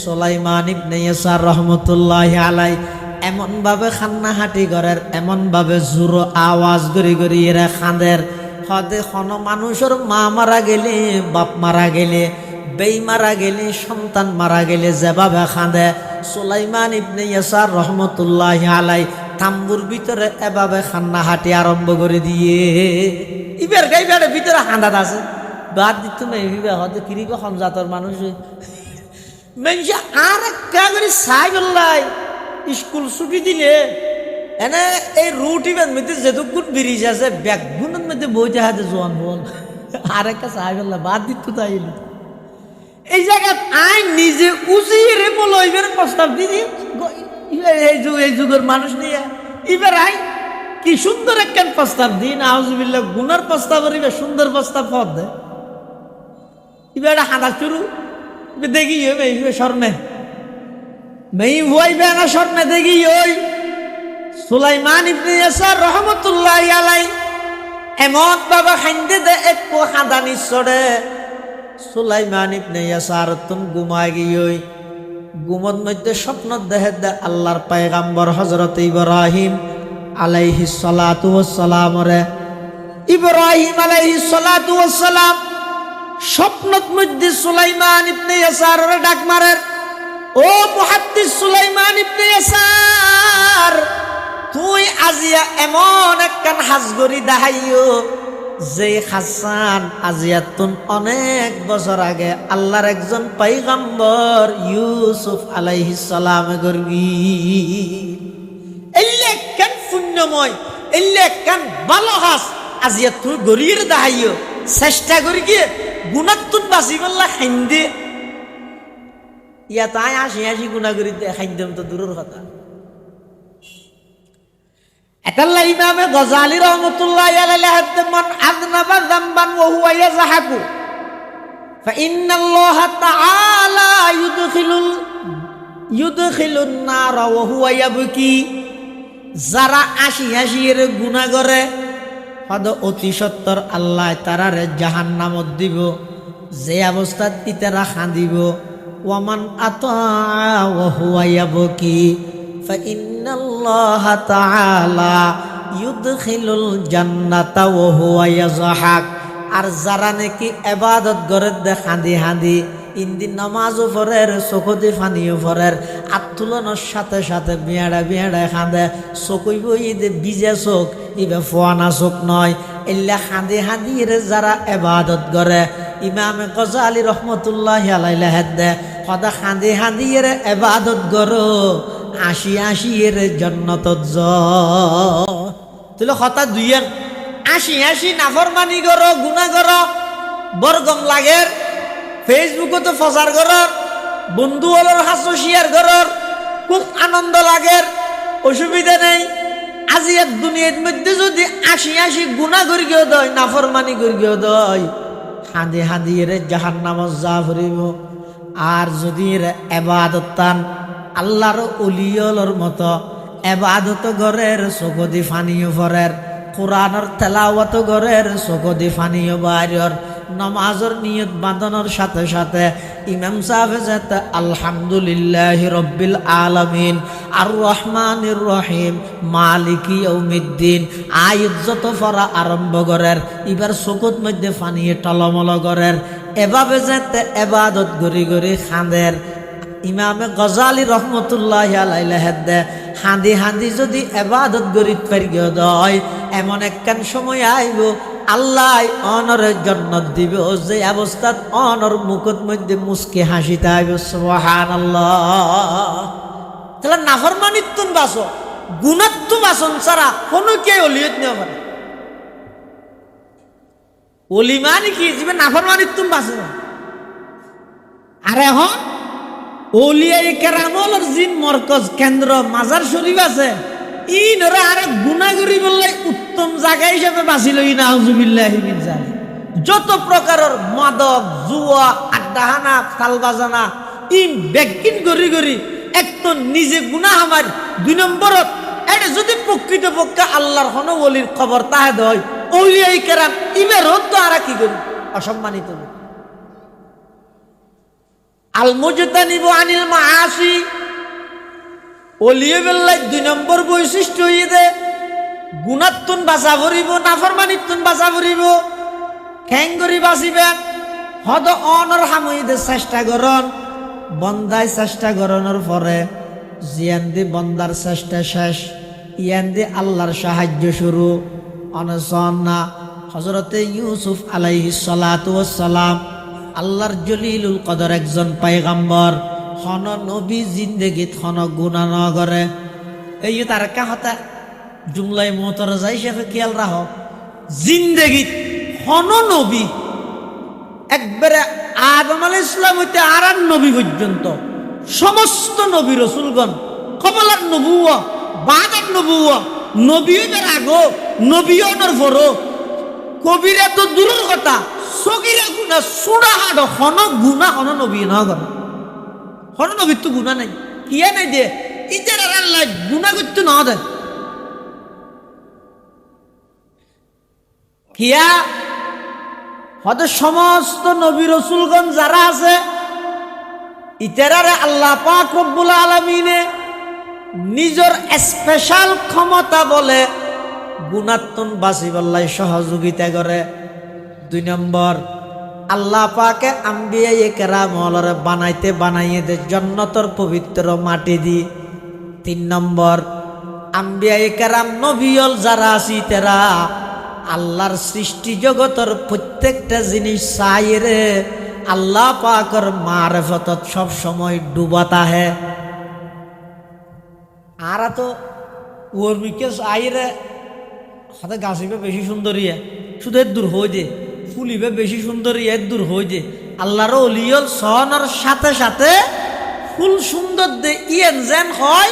সুলাইমান ইবনে ইয়াসার রহমতুল্লাহি আলাইহি এমন ভাবে খান্নাহাটি করের এমন ভাবে জোর আওয়াজ গড়ি গড়ি এরা খাঁদের হদে কোন মানুষের মা মারা গেলে বাপ মারা গেলে বেই মারা গেলে সন্তান মারা গেলে যেভাবে খাঁদে সুলাইমান ইবনে ইয়াসার রহমতুল্লাহি আলাইহি তাম্বুর ভিতরে এভাবে খান্নাহাটি আরম্ভ করে দিয়ে ইবের গাইবারে ভিতরে হাঁদাত আছে বাদ দিত না এইভাবে হয়তো কিরিবে জাতর মানুষ মেনসা আর একটা করে সাইবল্লাই স্কুল ছুটি দিলে এনে এই রুটিবের মধ্যে যেটুকুন ব্রিজ আছে ব্যাগগুনের মধ্যে বইতে হাতে জোয়ান বল আর একটা সাইবল্লাই বাদ দিত তাইল এই জায়গায় আই নিজে উচিরে বলইবের প্রস্তাব দিদি এই যুগের মানুষ নিয়ে এবার আই কি সুন্দর একটা প্রস্তাব দিন আউযুবিল্লাহ গুনার প্রস্তাব করিবে সুন্দর প্রস্তাব পদ দে এবার হাঁটা শুরু দেখি স্বর্ণে মেই হইবে না স্বর্ণে দেখি ওই সুলাইমান ইবনে ইয়াসার রহমতুল্লাহি আলাইহি এমন বাবা খাইন্দে দে একটু হাঁদানি চড়ে সুলাইমান ইবনে ইয়াসার তুন ঘুমায় গিয়ে ঘুমত মধ্যে স্বপ্ন দেখে দে আল্লাহর পয়গাম্বর হযরত ইব্রাহিম আলাইহিস সালাতু ওয়াস সালাম রে ইব্রাহিম আলাইহিস সালাতু ওয়াস সালাম স্বপ্নত মধ্যে সুলাইমান ইবনে ইয়াসার রে ডাক মারের ও মুহাদ্দিস সুলাইমান ইবনে ইয়াসার তুই আজিয়া এমন একখান হাজগরি দেখাইও যে হাসান আজিয়াতুন অনেক বছর আগে আল্লাহর একজন পয়গম্বর ইউসুফ আলাইহিস সালাম গরবি এলেকান পুণ্যময় এলেকান ভালো হাস আজিয়া তুই গরির দেখাইও চেষ্টা করি গিয়ে গুণাতুন বাঁচি বললা খাইন্দে ইয়া তাই আসি গুণা করি খাইন্দম তো দূরের কথা। এতাল্লা ইমামে গজালি রহমতুল্লাহি আলাইহি হাতে মান আযনাবা যামবান ওয়া হুয়া ইয়াযহাকু ফাইন্নাল্লাহা তাআলা ইউদখিলুন নার ওয়া হুয়া ইয়াবকি যারা আসি এর গুনাহ করে হদ অতি সত্তর আল্লাহ তারারে জাহান্নামত দিব যে অবস্থা ইতারা খাঁদিব ওয়ামান আতা ওয়া হুয়া ইয়াবকি ফাইন্নাল্লাহা তাআলা ইউদখিলুল জান্নাতা ওয়া হুয়া ইয়াযহাক আর যারা নাকি এবাদত করে দে হাঁদি হাঁদি ইন্দিন নামাজও পড়ের চকুতে ফানিও পড়ের আত্মুলনের সাথে সাথে বিয়াড়া বিয়াড়ায় খাঁদে চকুইব দে বিজে চোখ ইবে ফোয়ানা চোখ নয় এল্লা হাঁদি হাঁদির যারা এবাদত করে ইমামে গজালি রহমতুল্লাহ আলাইহি হেদে সদা হাঁদি হাঁদির এবাদত করো আশি আশি এর জন্নতত তুলে হতা দুইয়ের আশি আশি নাফরমানি করো গুনাহ করো বরগম লাগের ফেসবুকে তো প্রচার করর বন্ধু হলোর হাসো শেয়ার করর খুব আনন্দ লাগের অসুবিধা নেই আজি এক দুনিয়ার মধ্যে যদি আশি আশি গুনাহ করি গিয়ে দয় নাফরমানি করি গিয়ে দয় হাঁদি হাঁদি এর জাহান্নামত যা ভরিব আর যদি এর এবাদত তান আল্লাহর ওলিয়লর মতো এবাদত ঘরের চকদি ফানিও ভরের কোরআনের তেলাওয়াত ঘরের চকদি ফানিও বাইরের নমাজর নিয়ত বাঁধানোর সাথে সাথে ইমাম সাহেব যাতে আলহামদুলিল্লাহ রব্বিল আলামিন আর রহমানির রহিম মালিকি ইয়াউমিদ্দিন আয়াত যত পড়া আরম্ভ করের এবার চকুত মধ্যে ফানিয়ে টলমল করের এভাবে যাতে এবাদত গড়ি গড়ি খাঁদের ইমামে গজালি রহমতুল্লাহ আলাইহি হেদে হাঁদি হাঁদি যদি এবাদত গরিব পারিও দয় এমন একখান সময় আইব আল্লাহ অনরের জন্নত দিবে ও যে অবস্থাত অনর মুখত মধ্যে মুস্কি হাসিতে আইব সুবহানাল্লাহ। তাহলে নাফরমানিত্তুন বাসো গুণাত্তু বাসন ছাড়া কোনো কে অলিয়ত নেওয়া পারে অলি মানে কি জীবে নাফরমানিত্তুন বাসে না আর এখন ওলিয়ায়ে কেরামলের জিন মরকজ কেন্দ্র মাজার শরীফ আছে ই নরা আরে গুনাহগারি বললে উত্তম জায়গা হিসেবে বাঁচি লই না আউযুবিল্লাহি মিন যালিক যত প্রকারের মাদক জুয়া আড্ডাহানা তালবাজানা ই বেকিন গরি গরি এক তো নিজে গুনাহ আমার দুই নম্বরত এটা যদি প্রকৃতপক্ষে আল্লাহর হন ওলির খবর তাহে দয় ওলিয়ায়ে কেরাম ইমের তো আর কি করি অসম্মানিত আল মুজতানিবু আনিল মাআসি ওলিয়ে বেল্লাই দুই নম্বর বৈশিষ্ট্য হইয়ে দে গুণাত্তুন বাঁচা ভরিব নাফরমানিত্তুন বাঁচা ভরিব খ্যাঙ্গরি বাঁচিবেন হদ অনর হামুইদে চেষ্টা করন বন্দায় চেষ্টা করনের পরে জিয়ান দি বন্দার চেষ্টা শেষ ইয়ান দি আল্লাহর সাহায্য শুরু অনসন না হযরতে ইউসুফ আলাইহিস সালাতু ওয়াস সালাম আল্লাহর জলিলুল কদর একজন পায়গাম্বর হন নবী জিন্দেগিত হন গুনাহ ন করে এই তার কাহতা জুমলাই মোতর যাই শেখে খেয়াল রাখো জিন্দেগিত হন নবী একবারে আদম আলাইহিস সালাম হইতে আর নবী পর্যন্ত সমস্ত নবী রাসূলগণ কবলার নবুওয়া বাদার নবুওয়া নবীদের আগো নবীওর পরও কবিরা তো দূরের কথা সগিরা গুনাহ সুড়া হাড হন গুনাহ হন নবী না করে হন নবীর তো গুনাহ নাই কিয়া নাই দে ইদের আল্লাহ গুনাহ করতে না দেন কিয়া হয়তো সমস্ত নবী রাসূলগণ যারা আছে ইতারারে আল্লাহ পাক রব্বুল আলামিনে নিজের স্পেশাল ক্ষমতা বলে গুনাত্তন বাঁচিবাল্লাই সহযোগিতা করে দুই নম্বর আল্লাহ পাকে আম্বিয়ায়ে কেরামলরে বানাইতে বানাইয়ে দে জান্নাতের পবিত্র মাটি দি তিন নম্বর আম্বিয়ায়ে কেরাম নবিয়ল যারা আছি তারা আল্লাহর সৃষ্টি জগতের প্রত্যেকটা জিনিস চাইরে আল্লাহ পাকের মারিফতত সব সময় ডুবাতা হে আর তো ওর বিকেশ আইরে হাতে গাছিবে বেশি সুন্দরী শুধু এর দূর হয়ে যে ফুলিবে বেশি সুন্দরী এর দূর হয়ে যে আল্লাহর ওলিয়ল সহনের সাথে সাথে ফুল সুন্দর দে ইয়েন যেন হয়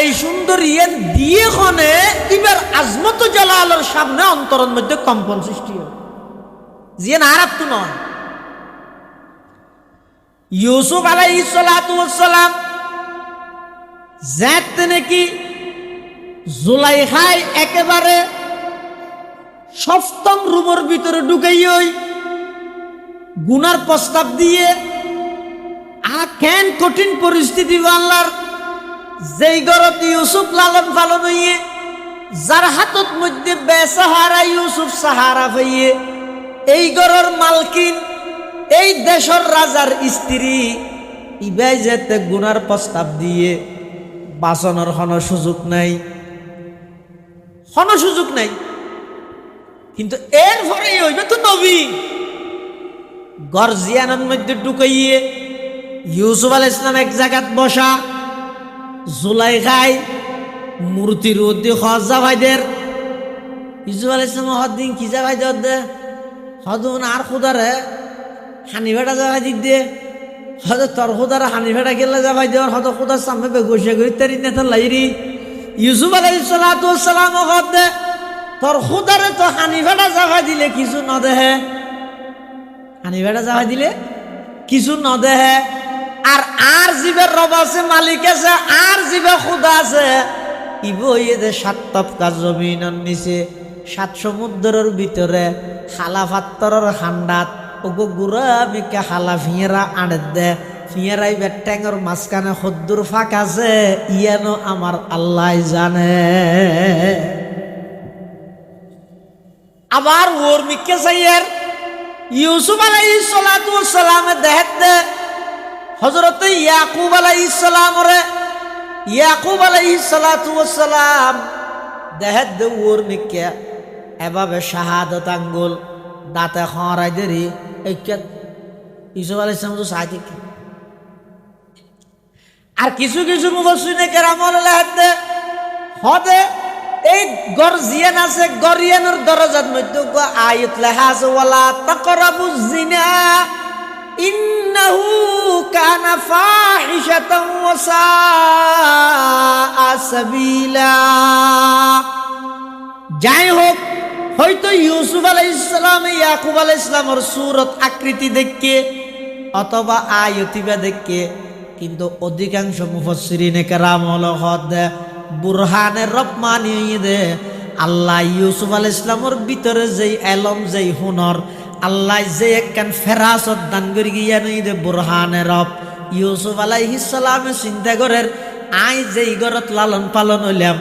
এই সুন্দর ইয়েন দিয়ে খনে এবার আজমত জালালের সামনে অন্তরের মধ্যে কম্পন সৃষ্টি হয় জিয়েন আর তো নয় ইউসুফ আলাইহিস সালাতু ওয়াস সালাম জাত নাকি জুলাইখায় একেবারে সপ্তম রুমের ভিতরে ঢুকাইই গুনার প্রস্তাব দিয়ে কেন কঠিন পরিস্থিতি আল্লাহর যেই গরত ইউসুফ লালন পালন হইয়ে যার হাতত মধ্যে বেসাহারা ইউসুফ সাহারা হইয়ে এই ঘরের মালকিন, এই দেশের রাজার স্ত্রী, ইবাই যেতে গুনার প্রস্তাব দিয়ে বাঁচানোর কোনো সুযোগ নাই, কোনো সুযোগ নাই। কিন্তু এরপরেই হইবে তো নবী গর্জিয়ানের মধ্যে ঢুকাইয়ে ইউসুফ আলাইহিস সালাম এক জায়গাত বসা, জুলাইখায় মূর্তির উদ্দি হজা ভাইদের ইউসুফ আলাইহিস সালাম হদ্দিন কি যা ভাই দে হদুন আর খুদারে হানি ভেটা যা ভাই দিক দিয়ে হদ তোর খুদারে হানি ভেটা গেলে যা ভাই দেওয়ার হদ খুদার সামনে বেগুসে গই তারি নেতা লাইরি ইউসুফ আলাইহিস সালাম হদ দে তোর খুদারে তো হানি ভেটা যা ভাই দিলে কিছু ন দেহে, হানি ভেটা যা ভাই দিলে কিছু ন দেহে। আর জীবের রব আছে, মালিক আছে, আর জীবে খুদা আছে, ইবইয়ে দে 7 তপকা জমিনের নিচে 7 সমুদ্রের ভিতরে হালা ফাত্তরের হান্ডাত ওগো গুড়া মিকে হালা ফিয়েরা আনে দে ফিয়েরাই বেট্যাঙ্গর মাঝখানে হদ্দুর ফাঁক আছে, ইয়ানো আমার আল্লাহ জানে। আবার ওর মিকে সাইয়ের ইউসুফ আলাইহিস সালাতু ওয়াস সালাম দেখতে হযরত ইয়াকুব আলাইহিস সালাম রে, ইয়াকুব আলাইহিস সালাতু ওয়াস সালাম দেখতে ওর মিকে এভাবে শাহাদাত আঙ্গুল দাঁতে খরাই দেরি এইকে ইউসুফ আলাইহিস সালাম তো সাথে কি। আর কিছু কিছু মুফাসসিরিনে কেরাম লেখতে হদে এই গর্জিয়ান আছে, গরিয়ানের দরজার মধ্যে আয়াত লেখা আছে ওয়ালা তাকরাবুজ জিনা ইন্নাহু কানা ফাহিশাতান ওয়া সাআ সাবিলা। যাই হোক, হয়তো ইউসুফ আলাইহিস সালাম ইয়াকুব আলাইহিস সালামের সূরত আকৃতি দেখে অথবা আয়াতিবা দেখে, কিন্তু অধিকাংশ মুফাসসিরিনে কেরাম হদ বুরহানের রব মানিয়ে দে আল্লাহ ইউসুফ আলাইহিস সালামের ভিতরে যেই এলম যেই হুনর আল্লাহ যে একখান ফেরাসত দান করি গিয়া নই দে বুরহানের রব ইউসুফ আলাইহিস সালামে চিন্তা করেন আই যেই ঘরত লালন পালন হইলাম,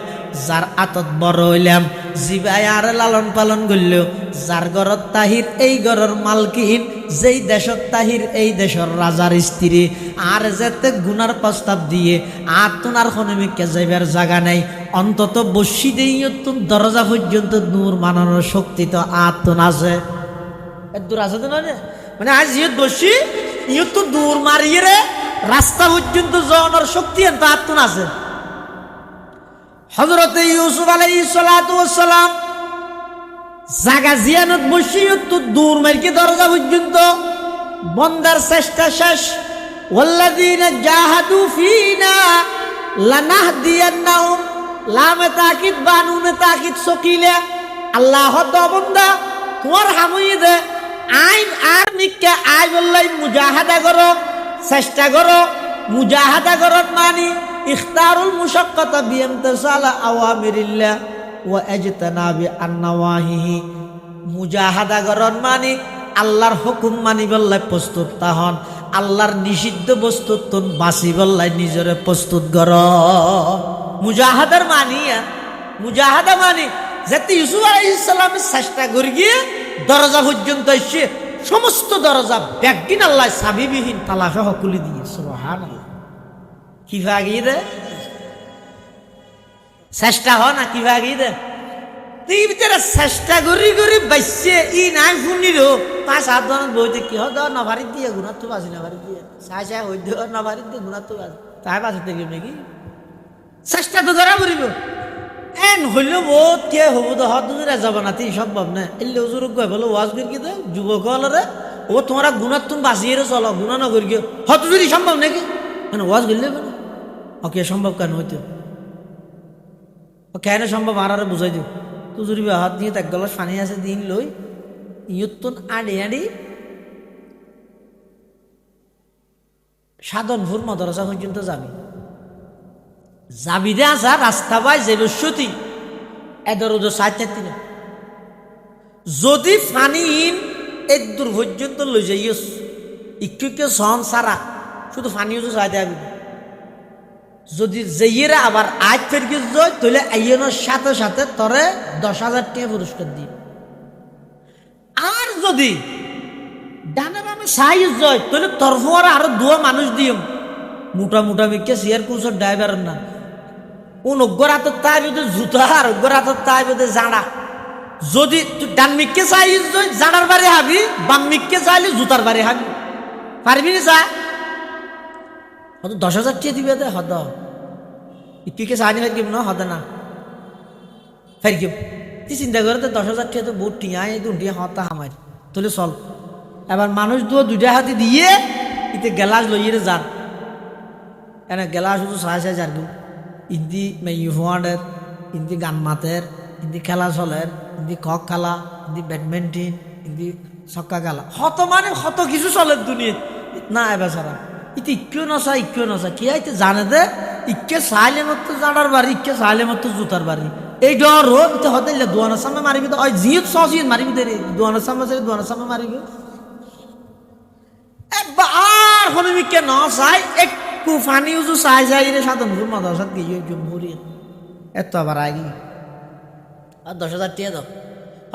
যার আতত বড় হইলাম, জিবাই আর লালন পালন করল, যার ঘরত তাহির এই ঘরের মালকিন, যেই দেশত তাহির এই দেশের রাজার স্ত্রী, আর যেতে গুনার প্রস্তাব দিয়ে আর তোনার খনমিকে যাইবার জায়গা নেই, অন্তত বসি দেই দরজা পর্যন্ত নূর মানানোর শক্তি তো আত্মন আছে, দূর আছে তো নয় মানে আজ ইয়ত বসি ইয়ত তো দূর মারিয়ে রে রাস্তা পর্যন্ত যাওয়ানোর শক্তি তো আত্মন আছে। হযরত ইউসুফ আলাইহিস সালাতু ওয়াস সালাম জাগা জিয়ানত বসি তো দূর মারিকে দরজা পর্যন্ত বন্দার চেষ্টা শেষ। ওয়াল্লাযীনা জাহাদু ফিনা লানাহদিয়ান্নাহুম, লামে তাকিদ বানুনে তাকিদ সকিলে আল্লাহ তো বন্দা তোমার হামুই দে আইন আর নিকে আই বললাই মুজাহাদা করো, চেষ্টা করো, মুজাহাদা করো মানে ইখতারুল মুশাক্কাতা বিইমতিসাল আওয়ামিরিল্লাহ ওয়া ইজতিনাবি আন-নওয়াহিহি। মুজাহাদা করন মানে আল্লাহর হুকুম মানি বললাই প্রস্তুত তাহন, আল্লাহর নিষিদ্ধ বস্তু তুন বাঁচি বললাই নিজরে প্রস্তুত কর। মুজাহাদার মানিয়া মুজাহাদা মানে যাতে ইউসুফ আলাইহিস সালামের চেষ্টা করে গিয়ে দরজা পর্যন্ত এসে সমস্ত দরজা ব্যাগদিন আল্লাহ সাবিবিহীন তালাফে হকুলি দিয়ে সুবহানাল্লাহ। কিভাবে গিয়ে দে চেষ্টা হ না কিভাবে দে তুই ভিতরে চেষ্টা করি করি বাইসে ই নাই শুনিরো 5-7 জন বইতে কি হদ নভারি দিয়ে গুণা তো বাজি নভারি দিয়ে চাই চাই হই দে নভারি দিয়ে গুণা তো বাজি তাই বাঁচতে গেল নাকি চেষ্টা তো ধরা পড়িব এন হইল বহুত কে হব তো হদ দূরে যাব না তুই সম্ভব না এলে হুজুর কই বলো ওয়াজ করি কি দে যুবক হলরে ও তোমরা গুণা তুমি বাঁচিয়ে চলো গুণা না করি হদ যদি সম্ভব নাকি মানে ওয়াজ গেলে না ওকে সম্ভব কেন হইতো ও কেন সম্ভব আর বুঝাই দিও তুই যদি হাত দিয়ে এক গলাস পানি আছে দিন লই ইয়তুন আড়ি আড়ি সাধনপুর মদরসা পর্যন্ত যাবি যাবি দে আসা রাস্তা পাই যে বসতি এদর ওদের সাইড থাকতি না যদি পানি এর দূর পর্যন্ত লই যাইস একটু একটু সহন সারা শুধু পানিও তো চাইতে যাবি যদি যেইরা আবার আজ ফের গিয়ে যায় তাহলে আইনের সাথে সাথে তরে 10,000 টাকা পুরস্কার দিই আর যদি ডানে বামে সাইজ যায় তাহলে তরফর আরো দুয়া মানুষ দিম মোটা মোটা মিকে সিয়ার কুসর ড্রাইভার না অজ্ঞর হাতের তাই বোধে জুতা আর অজ্ঞর হাতের তাই বোধে জাড়া যদি তুই ডান মিকে সাইজ যায় জাড়ার বাড়ি হাবি বাম মিকে চাইলে জুতার বাড়ি হাবি পারবি না চা হয়তো 10,000 টাকা দিবে দে হদ ইকে চাইনি ফেরকিম না হদে না ফেরকিম তুই চিন্তা করে তো 10,000 টাকা তো বহুত টিয়া এই দুটিয়া হতা হামাই তাহলে চল এবার মানুষ দুইটা হাতে দিয়ে ইতে গেলাস লইয়ে যান এনে গেলাস শুধু সাড়ে যার ইন্দি মেয়ুফানের ইন্দি গান মাতের ইন্দি খেলা চলের ইন্দি কক খেলা ইন্দি ব্যাডমিন্টন ইন্দি ছক্কা খেলা হত মানে হত কিছু চলে দুনিয়া না এবার সারা ইতি ইক্কেও নসা কি আইতে জানে দে ইকে চাইলে মতো জানার বাড়ি ইকে চাইলে মতো জুতার বাড়ি এই ডর হোক হতে দোয়ানোর সামনে মারিবি তো ওই জিত সজিত মারিবি দে দোয়ানোর সামনে মারিবি আর হনুমিকে ন চাই একটু ফানি উজু চাই রে সাধনপুর মাদ্রাসাত গিয়ে জম্মুরি এত আবার আগে আর 10,000 টাকা দাও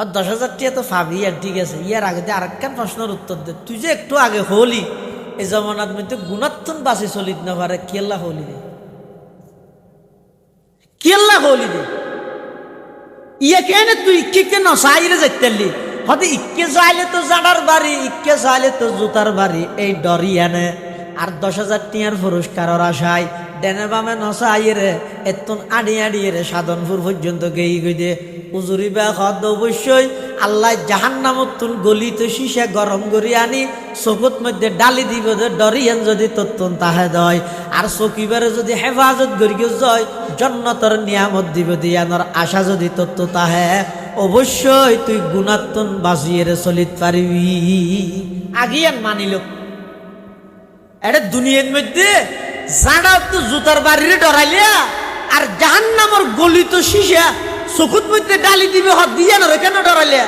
আর 10,000 টাকা তো পাবি আর ঠিক আছে ইয়ার আগে দিয়ে আরেকখান প্রশ্নের উত্তর দে তুই যে একটু আগে হলি এই জমানাত মধ্যে গুণাত্মন বাসি চলিত না পারে কেল্লা হলি দে ইয়ে কেন তুই ইকে ন চাইলে যাইতেলি হয়তো ইকে চাইলে তো জানার বাড়ি ইকে চাইলে তো জুতার বাড়ি এই ডরি এনে আর 10,000 টাকার পুরস্কার আশায় ডেনে বামে নসা আইরে এতন আড়িয়ে রে সাধনপুর পর্যন্ত গেই দে উজুরি বা হদ অবশ্যই আল্লাহ জাহান্নামতুন গলি তো শিশা গরম করি আনি চকুত মধ্যে ডালি দিব যে ডরিয়ান যদি তত্তন তাহে দয় আর চকিবারে যদি হেফাজত করিও জয় জন্নতর নিয়ামত দিব দিয়ানোর আশা যদি তত্ত্ব তাহে অবশ্যই তুই গুণাত্মন বাঁচিয়ে চলিত পারিবি আগিয়ান মানিল এটা দুনিয়ার মধ্যে জানা তো জুতার বাড়িরে ডরাইলিয়া আর জাহান্নামের গলি তো শিশা চকুত মধ্যে ডালি দিবে হাত দিয়ে না কেন ডরাইলিয়া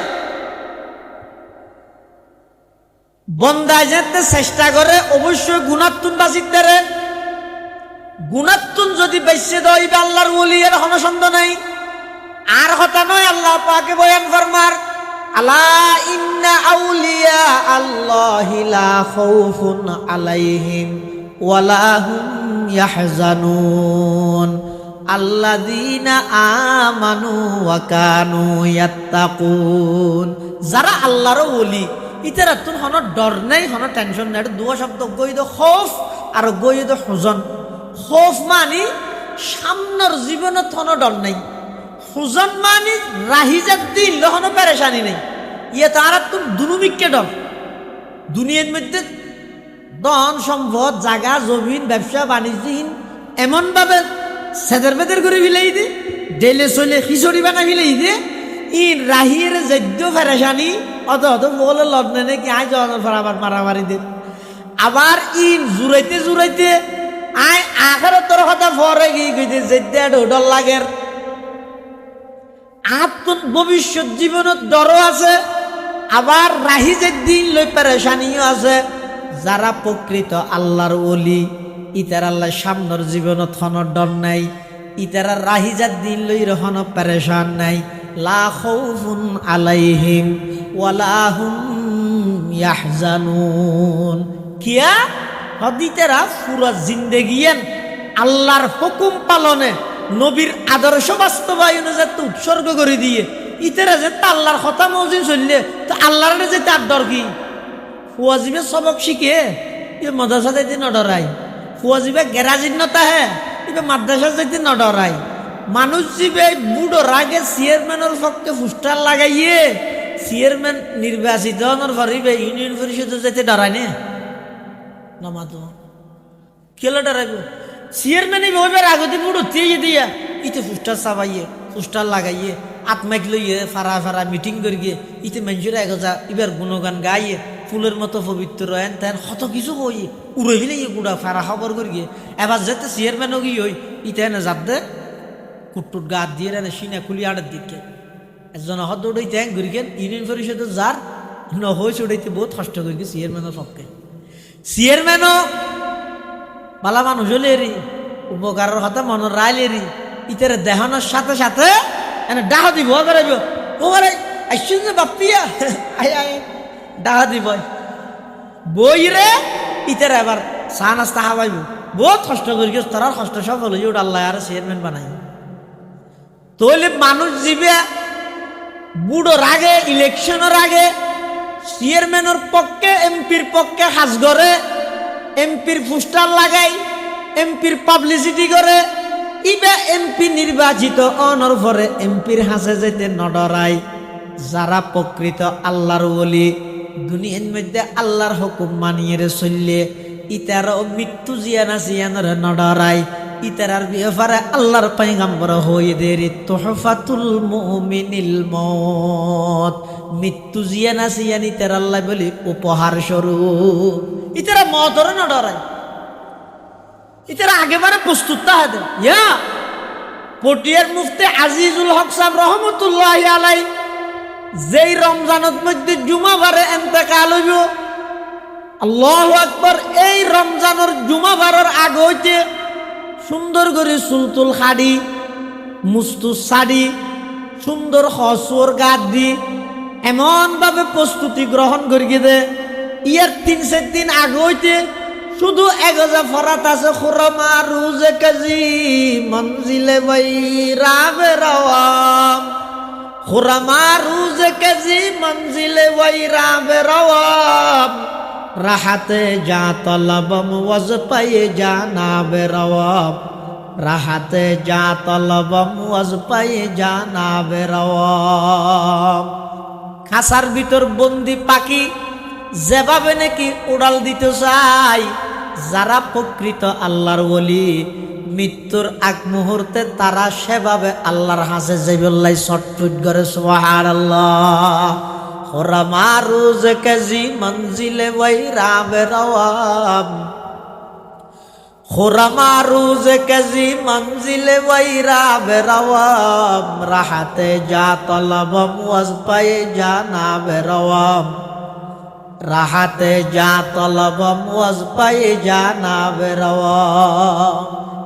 বন্দায় যেতে চেষ্টা করে অবশ্যই গুণাত্মন বাঁচিতে রে গুণাত্মন যদি বেঁচে দইবে আল্লাহর ওলি এর কোনো সন্দেহ নাই আর কথা নয় আল্লাহ পাকে বয়ান ফরমার আলা ইন্না আউলিয়া আল্লাহি লা খাউফুন আলাইহিম ওয়ালা হুম ইয়াহজানুন আল্লাযীনা আমানু ওয়া কানু ইয়াত্তাকুন যারা আল্লাহর ওলি ইতারা তুন হন ডর নাই হন টেনশন নাই দুয়া শব্দ গইদ খৌফ আর গইদ হুজন খৌফ মানে সামনের জীবনত হন ডর নাই হুজন মানে রাহিজাত দিন লহন পেরেশানি নেই ইয়ে তারা তুন দুনুমিককে ডর দুনিয়ার মধ্যে ধন সম্পদ জায়গা জমিন ব্যবসা বাণিজ্যহীন এমন ভাবে সেদের বেদের করে ফিলাই দে ডেলে চলে খিচড়ি বানা ফিলাই দে ইন রাহিয়ের যদ্য ফেরেশানি অত বলে লগ্নে নাকি আয় জনের ফরাবার মারামারি দে আবার ইন জুড়াইতে আয় আখের তোর কথা পরে গিয়ে গইতে যেতে ডর লাগের আত্ম ভবিষ্যৎ জীবনত ডরও আছে আবার রাহি যে দিন লই পেরেশানিও আছে যারা প্রকৃত আল্লাহর ওলি ইতার আল্লাহ সামনের জীবনত হন ডর নাই ইতারা রাহিজাত দিন লই রহন পেরেশান নাই লা খাউফুন আলাইহিম ওয়ালা হুম ইয়াহজানুন কিয়া হদিতেরা পুরা জিন্দেগিয়ান আল্লাহর হুকুম পালনে নবীর আদর্শ বাস্তবায়নে যাতে উৎসর্গ করে দিয়ে ইতারা যে আল্লাহর কথা মজিন চললে তো আল্লাহর যে তার ডর কি ফুয়াজিবে সবক শিখে এ মাদ্রাসা যাইতে ন ডরাই ফুয়াজিবে গ্যারাজিনতা হে এবার মাদ্রাসা যাইতে ন ডরাই মানুষ জীবে বুড়ো রাগে চেয়ারম্যানের পক্ষে পোস্টার লাগাইয়ে চেয়ারম্যান নির্বাচিত হওয়ার পরে ইউনিয়ন পরিষদে যাইতে ডরাই নে নমাতো কেলে ডরাইব চেয়ারম্যান ওইবার আগতে বুড়ো দিয়ে দিয়া ইতে পোস্টার চাবাইয়ে পোস্টার লাগাইয়ে আত্মাইক লইয়ে ফারা মিটিং করিয়ে ইতে মানুষের এগোজা এবার গুণগান গাইয়ে ফুলের মতো পবিত্র রয়েন তেন কত কিছু হই উড়ে ফেলে গুড়া ফারা খবর করিয়ে এবার যেতে চেয়ারম্যানও গিয়ে হই ইতে এনে যাত দে কুটটুট গাত দিয়ে এনে সিনা খুলি আড়ের দিকে একজন হত উড়াইতে হ্যাং করিকেন ইউনিয়ন পরিষদে যার নহইছে উড়াইতে বহুত কষ্ট করি চেয়ারম্যানের পক্ষে চেয়ারম্যানও বালা মানুষ হলে এরি উপকারের কথা মনের রাইলে এরি ইতারে দেহানোর সাথে সাথে এনে ডাহ দিব বেড়াইব ও আরে আইসুন যে বাপ্পিয়া আয় আয় ডাহা দিব বই রে ইতার এবার চা নাস্তা খাওয়াইব বহুত কষ্ট করি তার কষ্ট সফল হয়ে ওটা আল্লাহ আর চেয়ারম্যান বানাই তৈলে মানুষ জীবে বুড়োর আগে ইলেকশনের আগে চেয়ারম্যানের পক্ষে এমপির পক্ষে হাজ করে এমপির পোস্টার লাগাই এমপির পাবলিসিটি করে ইবে এমপি নির্বাচিত অনর পরে এমপির হাসে যেতে নডরাই যারা প্রকৃত আল্লাহর ওলি দুনিয়ার মধ্যে আল্লাহর হুকুম মানিয়ে চললে ইতারও মৃত্যু জিয়ানা জিয়ানরে নডরাই ইতারার ব্যাপারে আল্লাহর পয়গম্বর হয়ে দেরি তোহফাতুল মুমিনিল মউত মৃত্যু জিয়ানা জিয়ান ইতার আল্লাহ বলি উপহার স্বরূপ ইতারা মতরে নডরাই ইতারা আগেবারে প্রস্তুত তাহাদের ইয়া পটিয়ার মুফতি আজিজুল হক সাহেব রহমতুল্লাহি আলাইহি যেই রমজানের মধ্যে জুমাবারে ইন্তেকাল হইব আল্লাহু আকবার এই রমজানের জুমাবারের আগে হইতে সুন্দর করে সুলতুল খাড়ি মুস্তু সাড়ি সুন্দর হসুর গাদ দি এমন ভাবে প্রস্তুতি গ্রহণ করিয়ে দে ইয়ার 3-4 দিন আগে হইতে শুধু এগজা ফরাত আছে খুরমা রুজে কাজি মঞ্জিলে বাইরাবে রাওয়াম খুরমা রুজে কাজি মঞ্জিলে বাইরাবে রাওয়াম রাহাতে যা তলবম ওয়াজ পায়ে জানা বেরাওয়াম রাহাতে যা তলবম ওয়াজ পায়ে জানা বেরাওয়াম খাসার ভিতর বন্দি পাখি যেভাবে নাকি উড়াল দিতে চাই যারা প্রকৃত আল্লাহর ওলি মৃত্যুর আগ মুহূর্তে তারা সেভাবে আল্লাহর হাসে যাইবল্লাই ছটফট করে সুবহানাল্লাহ খুরমা রোজ কাজি মঞ্জিলে বাইরাবে রাওয়াম খুরমা রোজ কাজি মঞ্জিলে বাইরাবে রাওয়াম রাহাতে যা তলবম ওয়াজ পায়ে জানা বেরাওয়াম রাহাতে যা তলবম ওয়াজ পায়ে জানা বেরাওয়াম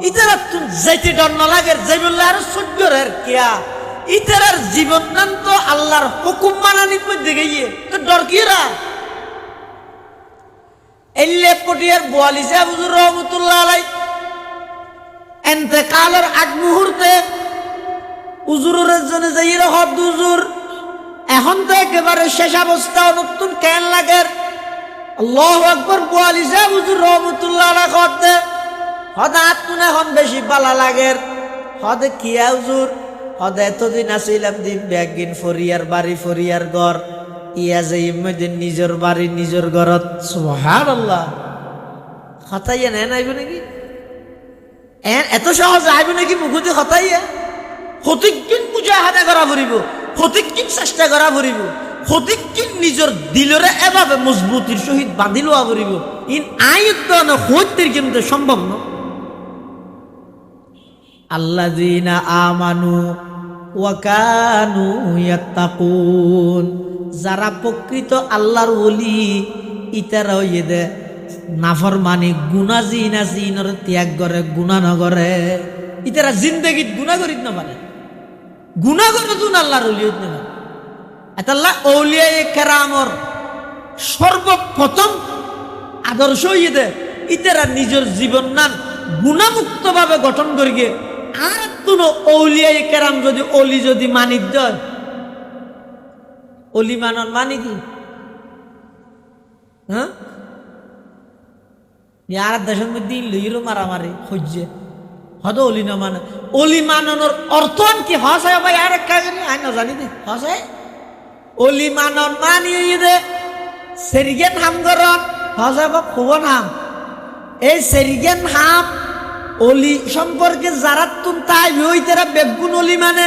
ইতারা তুম যাইতে ডর না লাগে যাইবল্লা আর সহ্যের কিয়া ইতারার জীবন নাম তো আল্লাহর হুকুম মানানির মধ্যে গিয়ে তো ডর কিরা এল্লে পটিয়ার বোয়ালি সাহেব হুজুর রহমতুল্লাহ আলাইহি ইন্তেকালের আগ মুহূর্তে হুজুরের জন্য যাইরা হদ হুজুর এখন তো একেবারে শেষ অবস্থা নতুন কেন লাগে আল্লাহু আকবার বোয়ালি সাহেব হুজুর রহমতুল্লাহ আলাইহি হদে হদ আতুন এখন বেশি বালা লাগে হদে কিয়া হুজুর হদে এতদিন আসিলাম দিন ব্যাগিন ফরিয়ার বাড়ি ফরিয়ার ঘর ইয়া যে ইমদিন নিজের বাড়ি নিজের ঘরত সুবহানাল্লাহ হতাইয়া নেন আইব নাকি এত সহজ আইব নাকি মুখতে হতাইয়া হতিকিন মুজাহাদা করা ফুরিব হতিকিন চেষ্টা করা ফুরিব হতিকিন নিজের দিলরে এভাবে মজবুতির সহিত বাঁধি লোয়া ফুরিব ইন আয়ত্ত না হইতের কিন্তু সম্ভব না আল্লাযীনা আমানু ওয়া কানু ইয়াত্তাকুন যারা প্রকৃত আল্লাহর ওলি ইতারা হইদে নাফরমানি গুনাহ জিনা জিনর ত্যাগ করে গুনাহ না করে ইতারা জিন্দেগীত গুনাহ করিত না পারে গুনাহ করে তুন আল্লাহর ওলি হইতে না আল্লাহ আউলিয়ায়ে কেরামর সর্বপ্রথম আদর্শ হইদে ইতারা নিজের জীবন নাম গুনাহমুক্ত ভাবে গঠন করিয়ে আর কোনো আউলিয়ায়ে কেরাম যদি ওলি যদি মানিত দেয় অলি মানন মানে কি হ্যাঁ আর দেশের মধ্যে লইরো মারামারি হজ্জে হদ অলি না মানে অলি মাননের অর্থ কি হসায় ভাই আর এক কাজ নেই না জানি দে হসায় অলি মানন মানি দে সেরিগেন হাম করন হসায় বা খুবন হাম এই সেরিগেন হাম অলি সম্পর্কে যারা তুম তাই হইতেরা বেগুন অলি মানে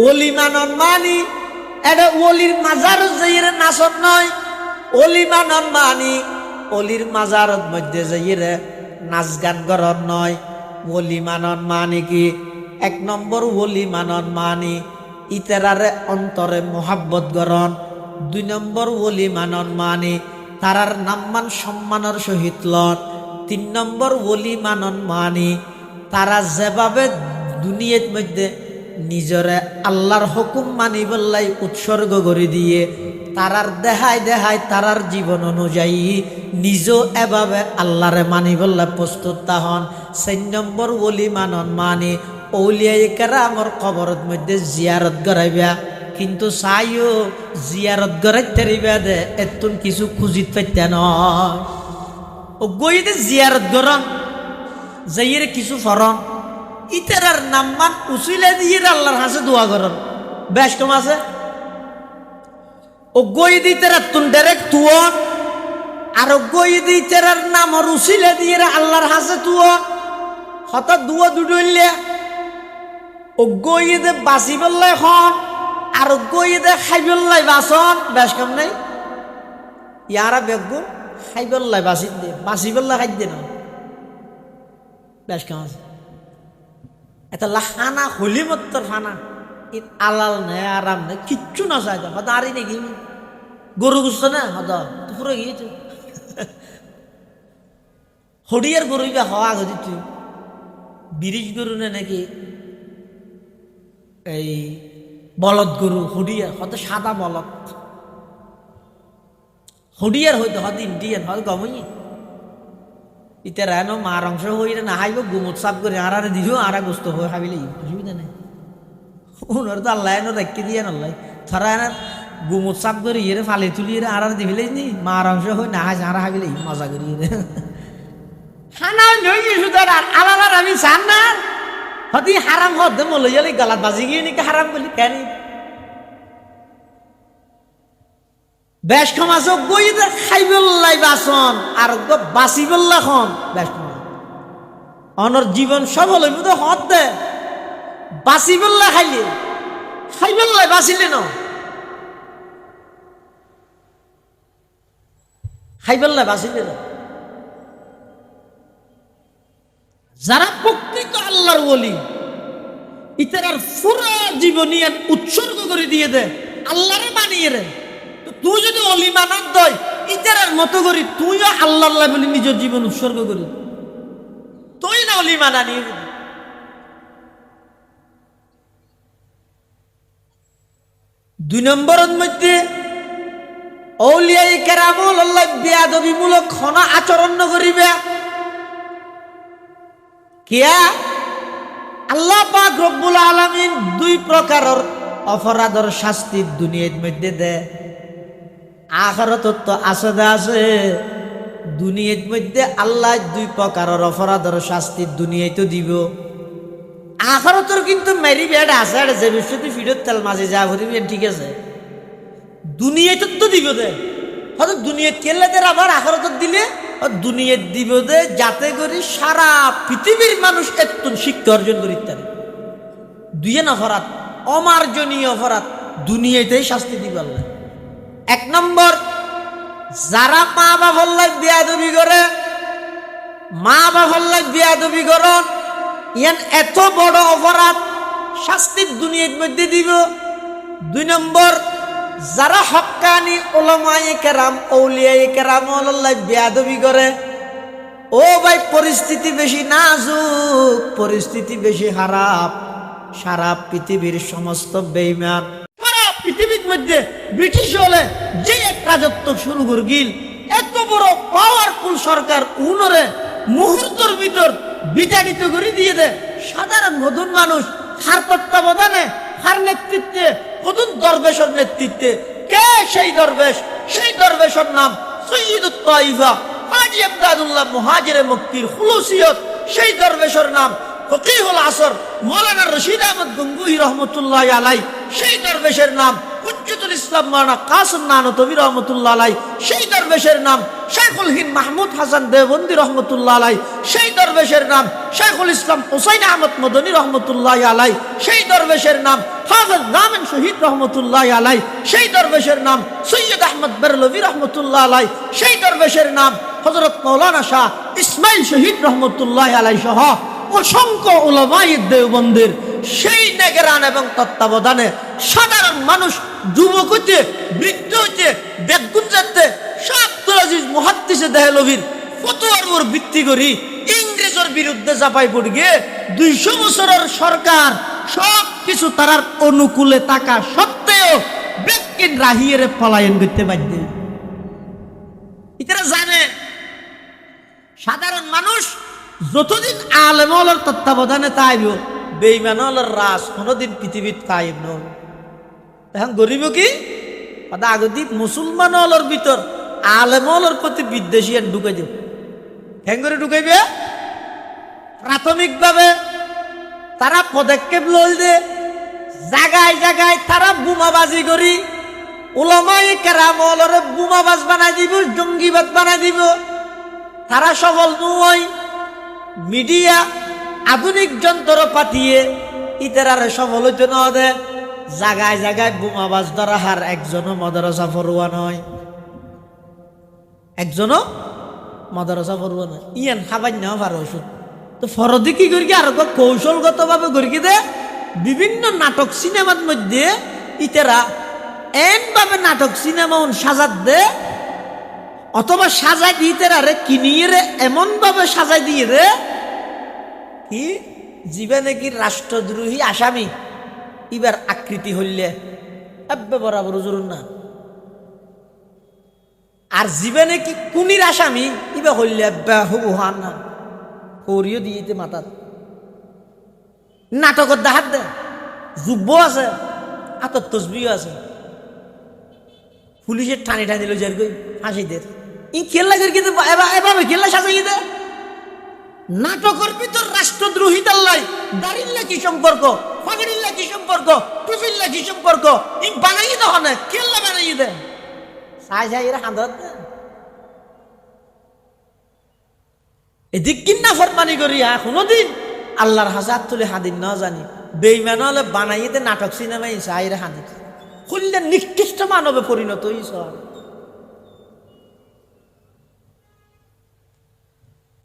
অলি মানন মানি এটা অলির মাজারত যাইরে নাচত নয় অলি মানন মানি অলির মাজারত মধ্যে যাইরে নাচ গান করন নয় অলি মানন মানি কি 1 নম্বর অলি মানন মানি ইতারারে অন্তরে মোহাব্বত গরন 2 নম্বর অলি মানন মানি তারার নাম্মান সম্মানের সহিত লন 3 নম্বর অলি মানন মানি তারা যেভাবে দুনিয়ার মধ্যে নিজরে আল্লাহর হুকুম মানি বললাই উৎসর্গ করে দিয়ে তারার দেহায় দেহায় তারার জীবন অনুযায়ী নিজও এভাবে আল্লাহরে মানি বললে প্রস্তুত তাহন। 4 নম্বর ওলি মানন মানে ঔলিয়ায়ে কেরামর কবরের মধ্যে জিয়ারত করাইবা, কিন্তু চাইও জিয়ারত করাইতে পারিবা দে এতুন কিছু খুঁজিত পাইতে নয়। ও গইতে জিয়ারত করন যাইরে কিছু ফরন ইতারার নাম্মান উসিলে দিয়ে আল্লাহর কাছে দোয়া করন, বেশ কম আছে। ও গই দিতে তুন ডাইরেক্ট তুয়ন আর গই দিতেরার নামর উসিলে দিয়ে আল্লাহর কাছে তুয়ন হঠাৎ দুয়া দুডইলে ও গই দে বাসি বললাই হন আর গই দে খাই বললাই বাসন, বেশ কম নাই। ইয়ারা বেগুন খাই বললাই বাসি দে, বাসি বললাই খাই দে না, বেশ কম আছে। এটা লাখানা হলি মত্তর খানা আলাল নাই আরাম নাই কিচ্ছু না চাই হয়তো আরই নাকি গরু গুছতো না হয়তো তো পুরো গিয়েছে হডিয়ার গরু বা হওয়া গদি তুই বিরিজ গরু না নাকি এই বলদ গরু হডিয়ার হয়তো সাদা বলদ হডিয়ার হয়তো হয়তো ইন্ডিয়ান হয়তো গমই ইতে রানো মার অংশ হইলে না হাইব গুমত সাপ করে আর দিল আর গোস্ত হয়ে খাবিলে অসুবিধা নেই। ওনার তো আল্লাহ এনে রেখে দিয়ে আল্লাহ থরা এনার গুমত সাপ করে ইয়ে ফালি তুলি আর দিবিলেই নি মার অংশ হয়ে না হাই আর হাবিলে মজা করি হানা নই সুতরাং আর আলাদার আমি চান না হতি হারাম হতে মলে গেলে গালাত বাজি গিয়ে নাকি হারাম বলি কেন বেশ ক্ষমাস গই খাইবল্লাই বাসন আর বাঁচিবল্লা খন বেশ ক্ষমা অনর জীবন সফল হইব তো হত দে বাঁচিবল্লা খাইলে খাইবল্লাই বাঁচিলে ন খাইবল্লাই বাঁচিলে না। যারা প্রকৃত আল্লাহর ওলি ইতার পুরো জীবনী উৎসর্গ করে দিয়ে দে আল্লাহরে মানিয়ে রে, তুই যদি অলি মানার দয় ইতার মতো করি তুইও আল্লাহ বলি নিজের জীবন উৎসর্গ করি তুই না অলি মানা নিয়ে 2 নম্বরের মধ্যে আউলিয়ায়ে কেরামুল আল্লাহ বেয়াদবিমূলক খনা আচরণ করিবে কিয়া আল্লাহ পাক রব্বুল আলামিন 2 প্রকারের অপরাধের শাস্তি দুনিয়ার মধ্যে দেয়, আখিরাত তো আছে দুনিয়ার মধ্যে আল্লাহ 2 প্রকারের অপরাধের শাস্তি দুনিয়ায় তো দিব, আখিরাতের কিন্তু মেরি বেড আছে যে বিশ্বতি ফিরত তেল মাঝে যা ভরিবেন ঠিক আছে দুনিয়ায় তো দিব দে হয়তো দুনিয়ায় কেলে দের আবার আখিরাত দিলে দুনিয়ায় দিব দে যাতে করে সারা পৃথিবীর মানুষ একটু শিক্ষা অর্জন করি তার 2 অপরাধ অমার্জনীয় অপরাধ দুনিয়াতেই শাস্তি দিব আল্লাহ। 1 নম্বর যারা মা বাবার লাই বেয়াদবি করে মা বাবার লাই বেয়াদবি করন ইয়ান এত বড় অপরাধ শাস্তি দুনিয়ার মধ্যে দিব। 2 নম্বর যারা হক্কানি উলামায়ে কেরাম আউলিয়ায়ে কেরাম আল্লাহ বেয়াদবি করে, ও ভাই পরিস্থিতি বেশি নাজুক, পরিস্থিতি বেশি খারাপ, সারা পৃথিবীর সমস্ত বেঈমান সারা পৃথিবীর মধ্যে ব্রিটিশ হলে যে এক রাজত্ব শুরু করে গিল এত বড় পাওয়ারফুল সরকার উনরে মুহূর্তের ভিতর বিতাড়িত করে দিয়ে দেয় সাধারণ মধুর মানুষ হার তত্ত্বাবধানে হার নেতৃত্বে কদুন দরবেশের নেতৃত্বে। কে সেই দরবেশ? সেই দরবেশের নাম সৈয়দুত তাইফা হাজী ইমদাদুল্লাহ মুহাজিরে মক্কির খুলুসিয়ত। সেই দরবেশের নাম ফকিহুল আসর মাওলানা রশিদ আহমদ গঙ্গুহি রহমতুল্লাহ আলাই। সেই দরবেশের নাম হুজ্জতুল ইসলাম মাওলানা কাসিম নানতবী রহমতুল্লাহ আলাই। সেই দরবেশের নাম শেখুল হিন্দ মাহমুদ হাসান দেওবন্দি রহমতুল্লাহ আলাই। সেই দরবেশের নাম শেখুল ইসলাম হুসাইন আহমদ মদনী রহমতুল্লাহ আলাই। সেই দরবেশের নাম হাফেজ নামেন শহীদ রহমতুল্লাহ আলাই। সেই দরবেশের নাম সৈয়দ আহমদ বেরলভী রহমতুল্লাহ আলাই। সেই দরবেশের নাম হযরত মাওলানা শাহ ইসমাইল শহীদ রহমতুল্লাহ আলাই সহ অসংখ্য উলামায়ে দেওবন্দের সেই নেগরান এবং তত্ত্বাবধানে সাধারণ মানুষ যুবক হইতে বৃদ্ধ হইতে বেগুন যাতে শাহ আব্দুল আজিজ মুহাদ্দিসে দেহলভীর ফতোয়ার উপর ভিত্তি করি ইংরেজের বিরুদ্ধে চাপাই পড়ে গিয়ে 200 বছরের সরকার সব কিছু তারার অনুকূলে থাকা সত্ত্বেও বেকিন রাহিয়ে পলায়ন করতে বাধ্য। ইতারা জানে সাধারণ মানুষ যতদিন আলেমওয়ালার তত্ত্বাবধানে তাইব, বেঈমানওয়ালার রাজ কোনোদিন পৃথিবীত কায়েম নয়। এখন গরিব কি আগদিক মুসলমানওয়ালার ভিতর আলেমওয়ালার প্রতি বিদ্বেষী ঢুকে দেব। হ্যাঁ করে ঢুকাইবে? প্রাথমিকভাবে তারা পদক্ষেপ লই দে, জায়গায় জায়গায় তারা বোমাবাজি করি, উলামায়ে কেরামওয়ালারে বোমাবাজ বানাই দিব, জঙ্গিবাদ বানাই দিব। তারা সফল নয়, মিডিয়া আধুনিক যন্ত্রপাতিয়ে ইতারারে সফল হইতে না দে। জায়গায় জায়গায় বোমাবাজ ধরা হার একজনও মাদ্রাসা পড়ুয়া নয়, একজনও মাদ্রাসা পড়ুয়া নয়। ইয়ান খাবার নেওয়া পারো ওষুধ তো ফরদি কি করি আর কৌশলগত ভাবে করি দে বিভিন্ন নাটক সিনেমার মধ্যে ইতারা এন ভাবে নাটক সিনেমা সাজাত দে, অথবা সাজাই দিয়ে তারা কিনিয়ে রে এমন ভাবে সাজাই দিয়ে রে কি জীবনে কি রাষ্ট্রদ্রোহী আসামি এবার আকৃতি হইলে এব্বে বরাবর জরুর না। আর জীবনে কি কুনির আসামি ইবা হইলে এব্বে হবু হান না করিও দিয়েতে মাথার নাটকের দেখাত দে। যুব্য আছে, আতর তসবিও আছে, পুলিশের টানি টানি লো যার ফাঁসিদের ই খেলা করে কিন্তু এভাবে খেলা সাজাই দে। নাটকের ভিতর রাষ্ট্রদ্রোহিতার লাই দাঁড়িল্লা কি সম্পর্ক, ফাগড়িল্লা কি সম্পর্ক, টুফিল্লা কি সম্পর্ক ই বানাই দে, হনে খেলা বানাই দে। সাই সাই এরা হাঁদাত দে এদিক কিন্না ফরমানি করি কোনোদিন আল্লাহর হাজার তুলে হাদিন না জানি বেইমান হলে বানাই দে নাটক সিনেমাই সাইরে হাদিস খুললে নিকৃষ্ট মানবে পরিণত হইছে।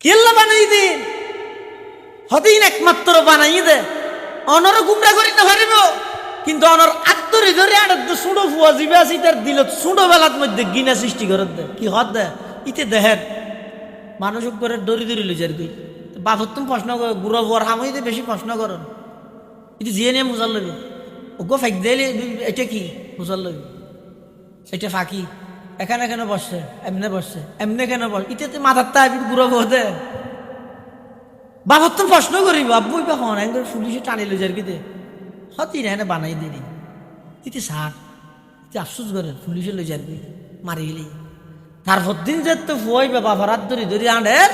কেল্লা বানাই দিন হদিন একমাত্র বানাই দে অনর গুমরা করি না পারিব, কিন্তু অনর আত্মরে ধরে আড়ত সুড়ো ফুয়া জিবে আসি তার দিল সুড়ো বেলার মধ্যে গিনা সৃষ্টি করত দে কি হদ দে ইতে দেখেন মানুষ করে দড়ি দড়ি লই যার গই বাপর তুমি প্রশ্ন কর বুড়ো বুয়ার হামই দে বেশি প্রশ্ন করন ইতি জিয়ে নিয়ে মুজাল লবি ওগো ফাইক দিলে এটা কি মুজাল লবি এটা ফাঁকি এখানে কেন বসছে এমনে বসছে এমনে কেন বস ইতে মাথার তা বুড়ো বউ দে বাপর তুমি প্রশ্ন করিব আব্বু ইবা হন একদম পুলিশে টানি লই যার কি দে হতি না বানাই দিলি ইতি সার ইতি আফসোস করে পুলিশে লই যার মারি গেলি তারপর দিন যে তো ফুয়াইবে বাবার হাত ধরি ধরি আঁড়ের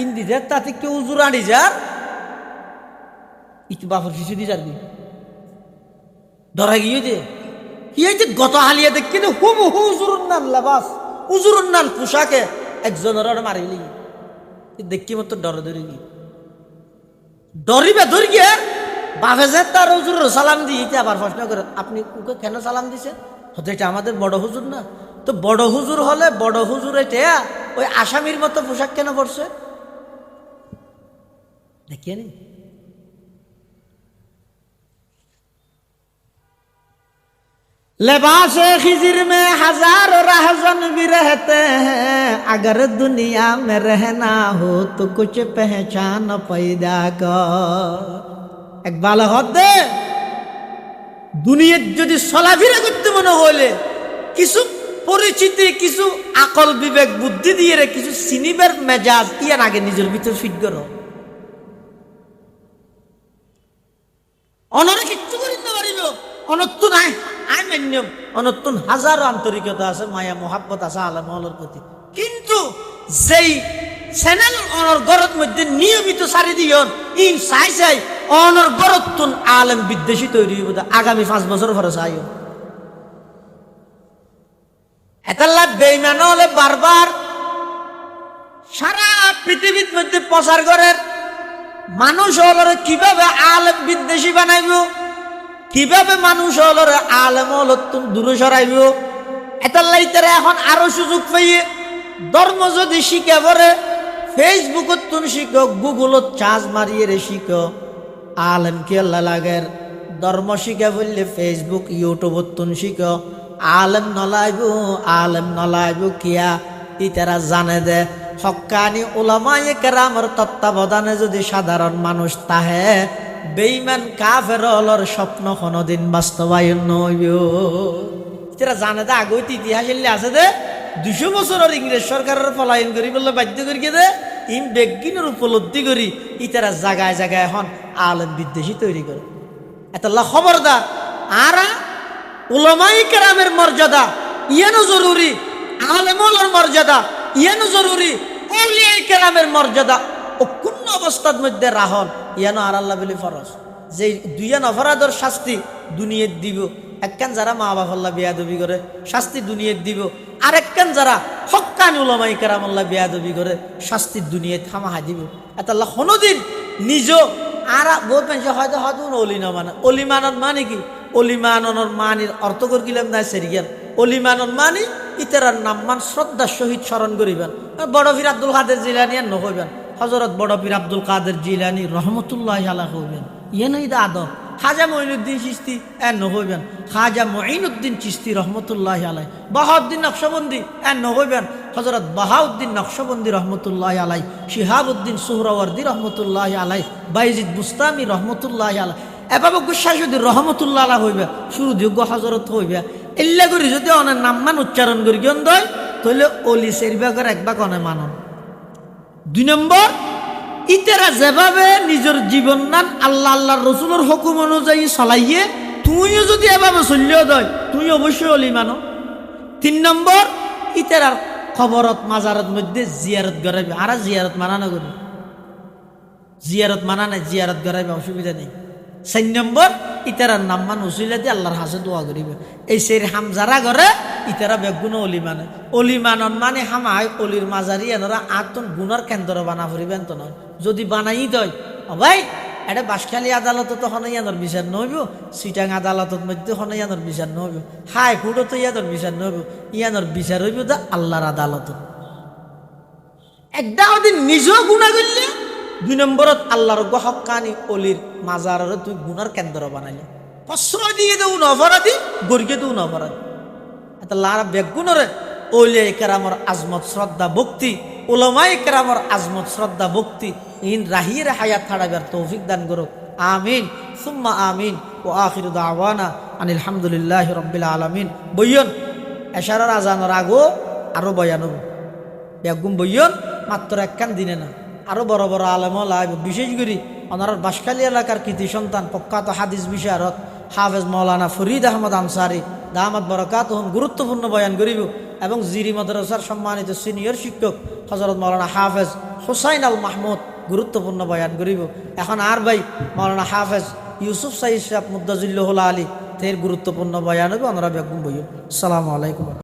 ইন্দি যে তাতে কেউ উজুর আঁড়ি যার একটু বাপর শিশু দি যারবি ডরা গিয়ে দে কি হয়েছে গত হালিয়া দেখি তো হুবু হু উজুরুন নান লাবাস উজুরুন নান পোশাকে একজনের মারিলি দেখি মতো ডরে ধরি গিয়ে ডরিবে ধরি গিয়ে বাপে যে তার হুজুর সালাম দিয়ে আবার প্রশ্ন করে আপনি ওকে কেন সালাম দিছেন হয়তো এটা আমাদের বড় হুজুর না তো বড় হুজুর হলে বড় হুজুর এটা ওই আসামির মতো পোশাক কেন পড়ছে দেখিয়ে নি लेबासे खिजिर में हजारों राहजन भी रहते हैं अगर दुनिया में रहना हो तो कुछ पहचान पैदा कर एक बाला होते दुनिया যদি চলাফেরা করতে মনে হলে কিছু পরিচিতি কিছু আকল বিবেক বুদ্ধি দিয়ে রে কিছু সিনিবার মেজাজ ইয়ার আগে নিজের ভিতর ফিট করো অনরে কিচ্ছু করিতে পারিব অনত্য নাই আই মান্যম অনত্তন হাজারো আন্তরিকতা আছে মায়া মোহাব্বত আছে আলেমওয়ালার প্রতি কিন্তু যেই চ্যানেল অনর গরত মধ্যে নিয়মিত সারি দিয়ন ইন চাই চাই অনর গরতুন আলেম বিদ্বেষী তৈরি হইব আগামী 5 বছর পরে চাইও এতাল্লা বেঈমান হলে বারবার সারা পৃথিবীর মধ্যে প্রচার করেন মানুষ হলরে কিভাবে আলেম বিদ্বেষী বানাইব কিভাবে মানুষ হলরে আলেম হলতুন দূরে সরাইব এতাল্লাই তারা এখন আরো সুযোগ পাইয়ে ধর্ম যদি শিখে পড়ে ফেসবুকত তুন শিখো গুগলত চার্জ মারিয়ে রে শিখো আলেম কি আল্লাহ লাগের ধর্ম শিখে বললে ফেসবুক ইউটিউবত তুন শিখো আলেম নলাইব কিয়া ইতারা জানে দে হক্কানি উলামায়ে কেরামের তত্ত্বাবধানে যদি সাধারণ মানুষ তাহে বেঈমান কাফের হলর স্বপ্ন কোনদিন বাস্তবায়ন নইব। এরা জানে দে আগত ইতিহাস আছে দে 200 বছরের ইংরেজ সরকারের পলায়ন করি বললে বাধ্য করি দে ইম বেগিনের উপলব্ধি করি ইতারা জায়গায় জায়গায় এখন আলেম বিদ্বেষী তৈরি করে। এতলা খবরদার আর উলামায়ে কেরামের মর্যাদা ইয়ানো জরুরি, আলেমুলের মর্যাদা ইয়ানো জরুরি, আউলিয়ায়ে কেরামের মর্যাদা ও কোন অবস্থার মধ্যে রাহল ইয়ানো আর আল্লাহ বলি ফরজ। যে দুইয়ান অপরাধর শাস্তি দুনিয়াত দিব, একখান যারা মা বাবাল্লাহ বেয়াদবি করে শাস্তি দুনিয়াত দিব, আরেকখান যারা হক্কানি উলামায়ে কেরাম আল্লাহ বেয়াদবি করে শাস্তি দুনিয়াত থামাহা দিব। এতলা কোনোদিন নিজ আর বহুত মানুষ হয়তো হয়তো অলি না মানে অলি মানন মানে কি অলি মাননের মানির অর্থ করছিলাম না সেরিয়াল অলি মানন মানে ইতারার নাম মান শ্রদ্ধার সহিত স্মরণ করিবেন। বড় পীর আব্দুল কাদের জিলানী আর নহইবেন, হযরত বড় পীর আব্দুল কাদের জিলানী রহমতুল্লাহি আলাইহি হইবেন, ইয়ে নই দা আদব। খাজা মঈনুদ্দিন চিশতি এর নহইবেন, খাজা মঈনুদ্দিন চিশতি রহমতুল্লাহি আলাইহি। বাহাউদ্দিন নকশবন্দি এর নহইবেন, হযরত বাহাউদ্দিন নকশবন্দি রহমতুল্লাহি আলাইহি। শিহাবউদ্দিন সুহরাওয়ার্দী রহমতুল্লাহি আলাইহি। বাইজিদ বুস্তামি রহমতুল্লাহি আলাইহি। এভাবে গুসাই যদি রহমতুল্লাহ আলাইহি হইবে শুরু যোগ্য হযরত হইবে। এল্লা করি যদি অনেক নামমান উচ্চারণ করি কেন দয় তাহলে অলি সেরবাগের একবাক অনেক মানন। 2 নম্বর ইতারা যেভাবে নিজের জীবন নান আল্লাহ আল্লাহর রসুলের হুকুম অনুযায়ী চলাইয়ে তুইও যদি এভাবে চলিও দয় তুই অবশ্যই অলি মানো। 3 নম্বর ইতারার খবরত মাজারত মধ্যে জিয়ারত গড়াইবে, আর জিয়ারত মানানো করি জিয়ারত মানা নাই, জিয়ারত গড়াইবে অসুবিধা নেই। 4 নম্বর ইতারার নাম মান উসিলা দিয়ে আল্লাহর হাসে দোয়া করিবে। এই সেই হাম যারা করে ইতারা বেগুন অলি মানে অলি মানন মানে হামায় অলির মাজারি এনারা আতন গুণার কেন্দ্র বানা ফুরিবেন তো নয়। যদি বানাই দয় ভাই এটা বাঁশখালী আদালত তো হনই ইয়ানোর বিচার নহইব, চিটাং আদালতর মধ্যে হনই ইয়ানোর বিচার নহইব, হাই কোর্টও তো ইয়ানোর বিচার নহইব, ইয়ানোর বিচার হইব তো আল্লাহর আদালত। একটা দিন নিজেও গুণা করলে 2 নম্বরত আল্লাহর হক্কানি অলির মাজারের তুই গুণার কেন্দ্র বানাইলে প্রশ্রয় দিয়ে দেউ অপরাধী গরিকে দেউ অপরাধী। এটা লারা বেগুনরে ওলিয়ায়ে কেরামর আজমত শ্রদ্ধা ভক্তি, উলামায়ে কেরামর আজমত শ্রদ্ধা ভক্তি ইন রাহির হায়াত থাড়াবার তৌফিক দান করুক। আমিন সুম্মা আমিন। ও আখিরু দাওয়ানা আনিল হামদুলিল্লাহি রাব্বিল আলামিন। বইয়ন এশারার আজানের আগো আরো বয়ান হবো, বেগুম বইয়ন মাত্র একখান দিনে না, আরো বড় বড় আলেম লাইব। বিশেষ করে ওনার বাঁশখালী এলাকার কৃতি সন্তান প্রখ্যাত হাদিস বিশারদ হাফেজ মাওলানা ফরিদ আহমদ আনসারি দামাত বরকাতুহুম গুরুত্বপূর্ণ বয়ান করিব এবং জিরি মাদ্রাসার সম্মানিত সিনিয়র শিক্ষক হযরত মাওলানা হাফেজ হুসাইন আল মাহমুদ গুরুত্বপূর্ণ বয়ান করিব। এখন আর ভাই মাওলানা হাফেজ ইউসুফ সাইদ সাহেব মুদ্দাজিল্লাহুল আলী তের গুরুত্বপূর্ণ বয়ান হবে। আমরা বেগুম বইব। আসসালামু আলাইকুম।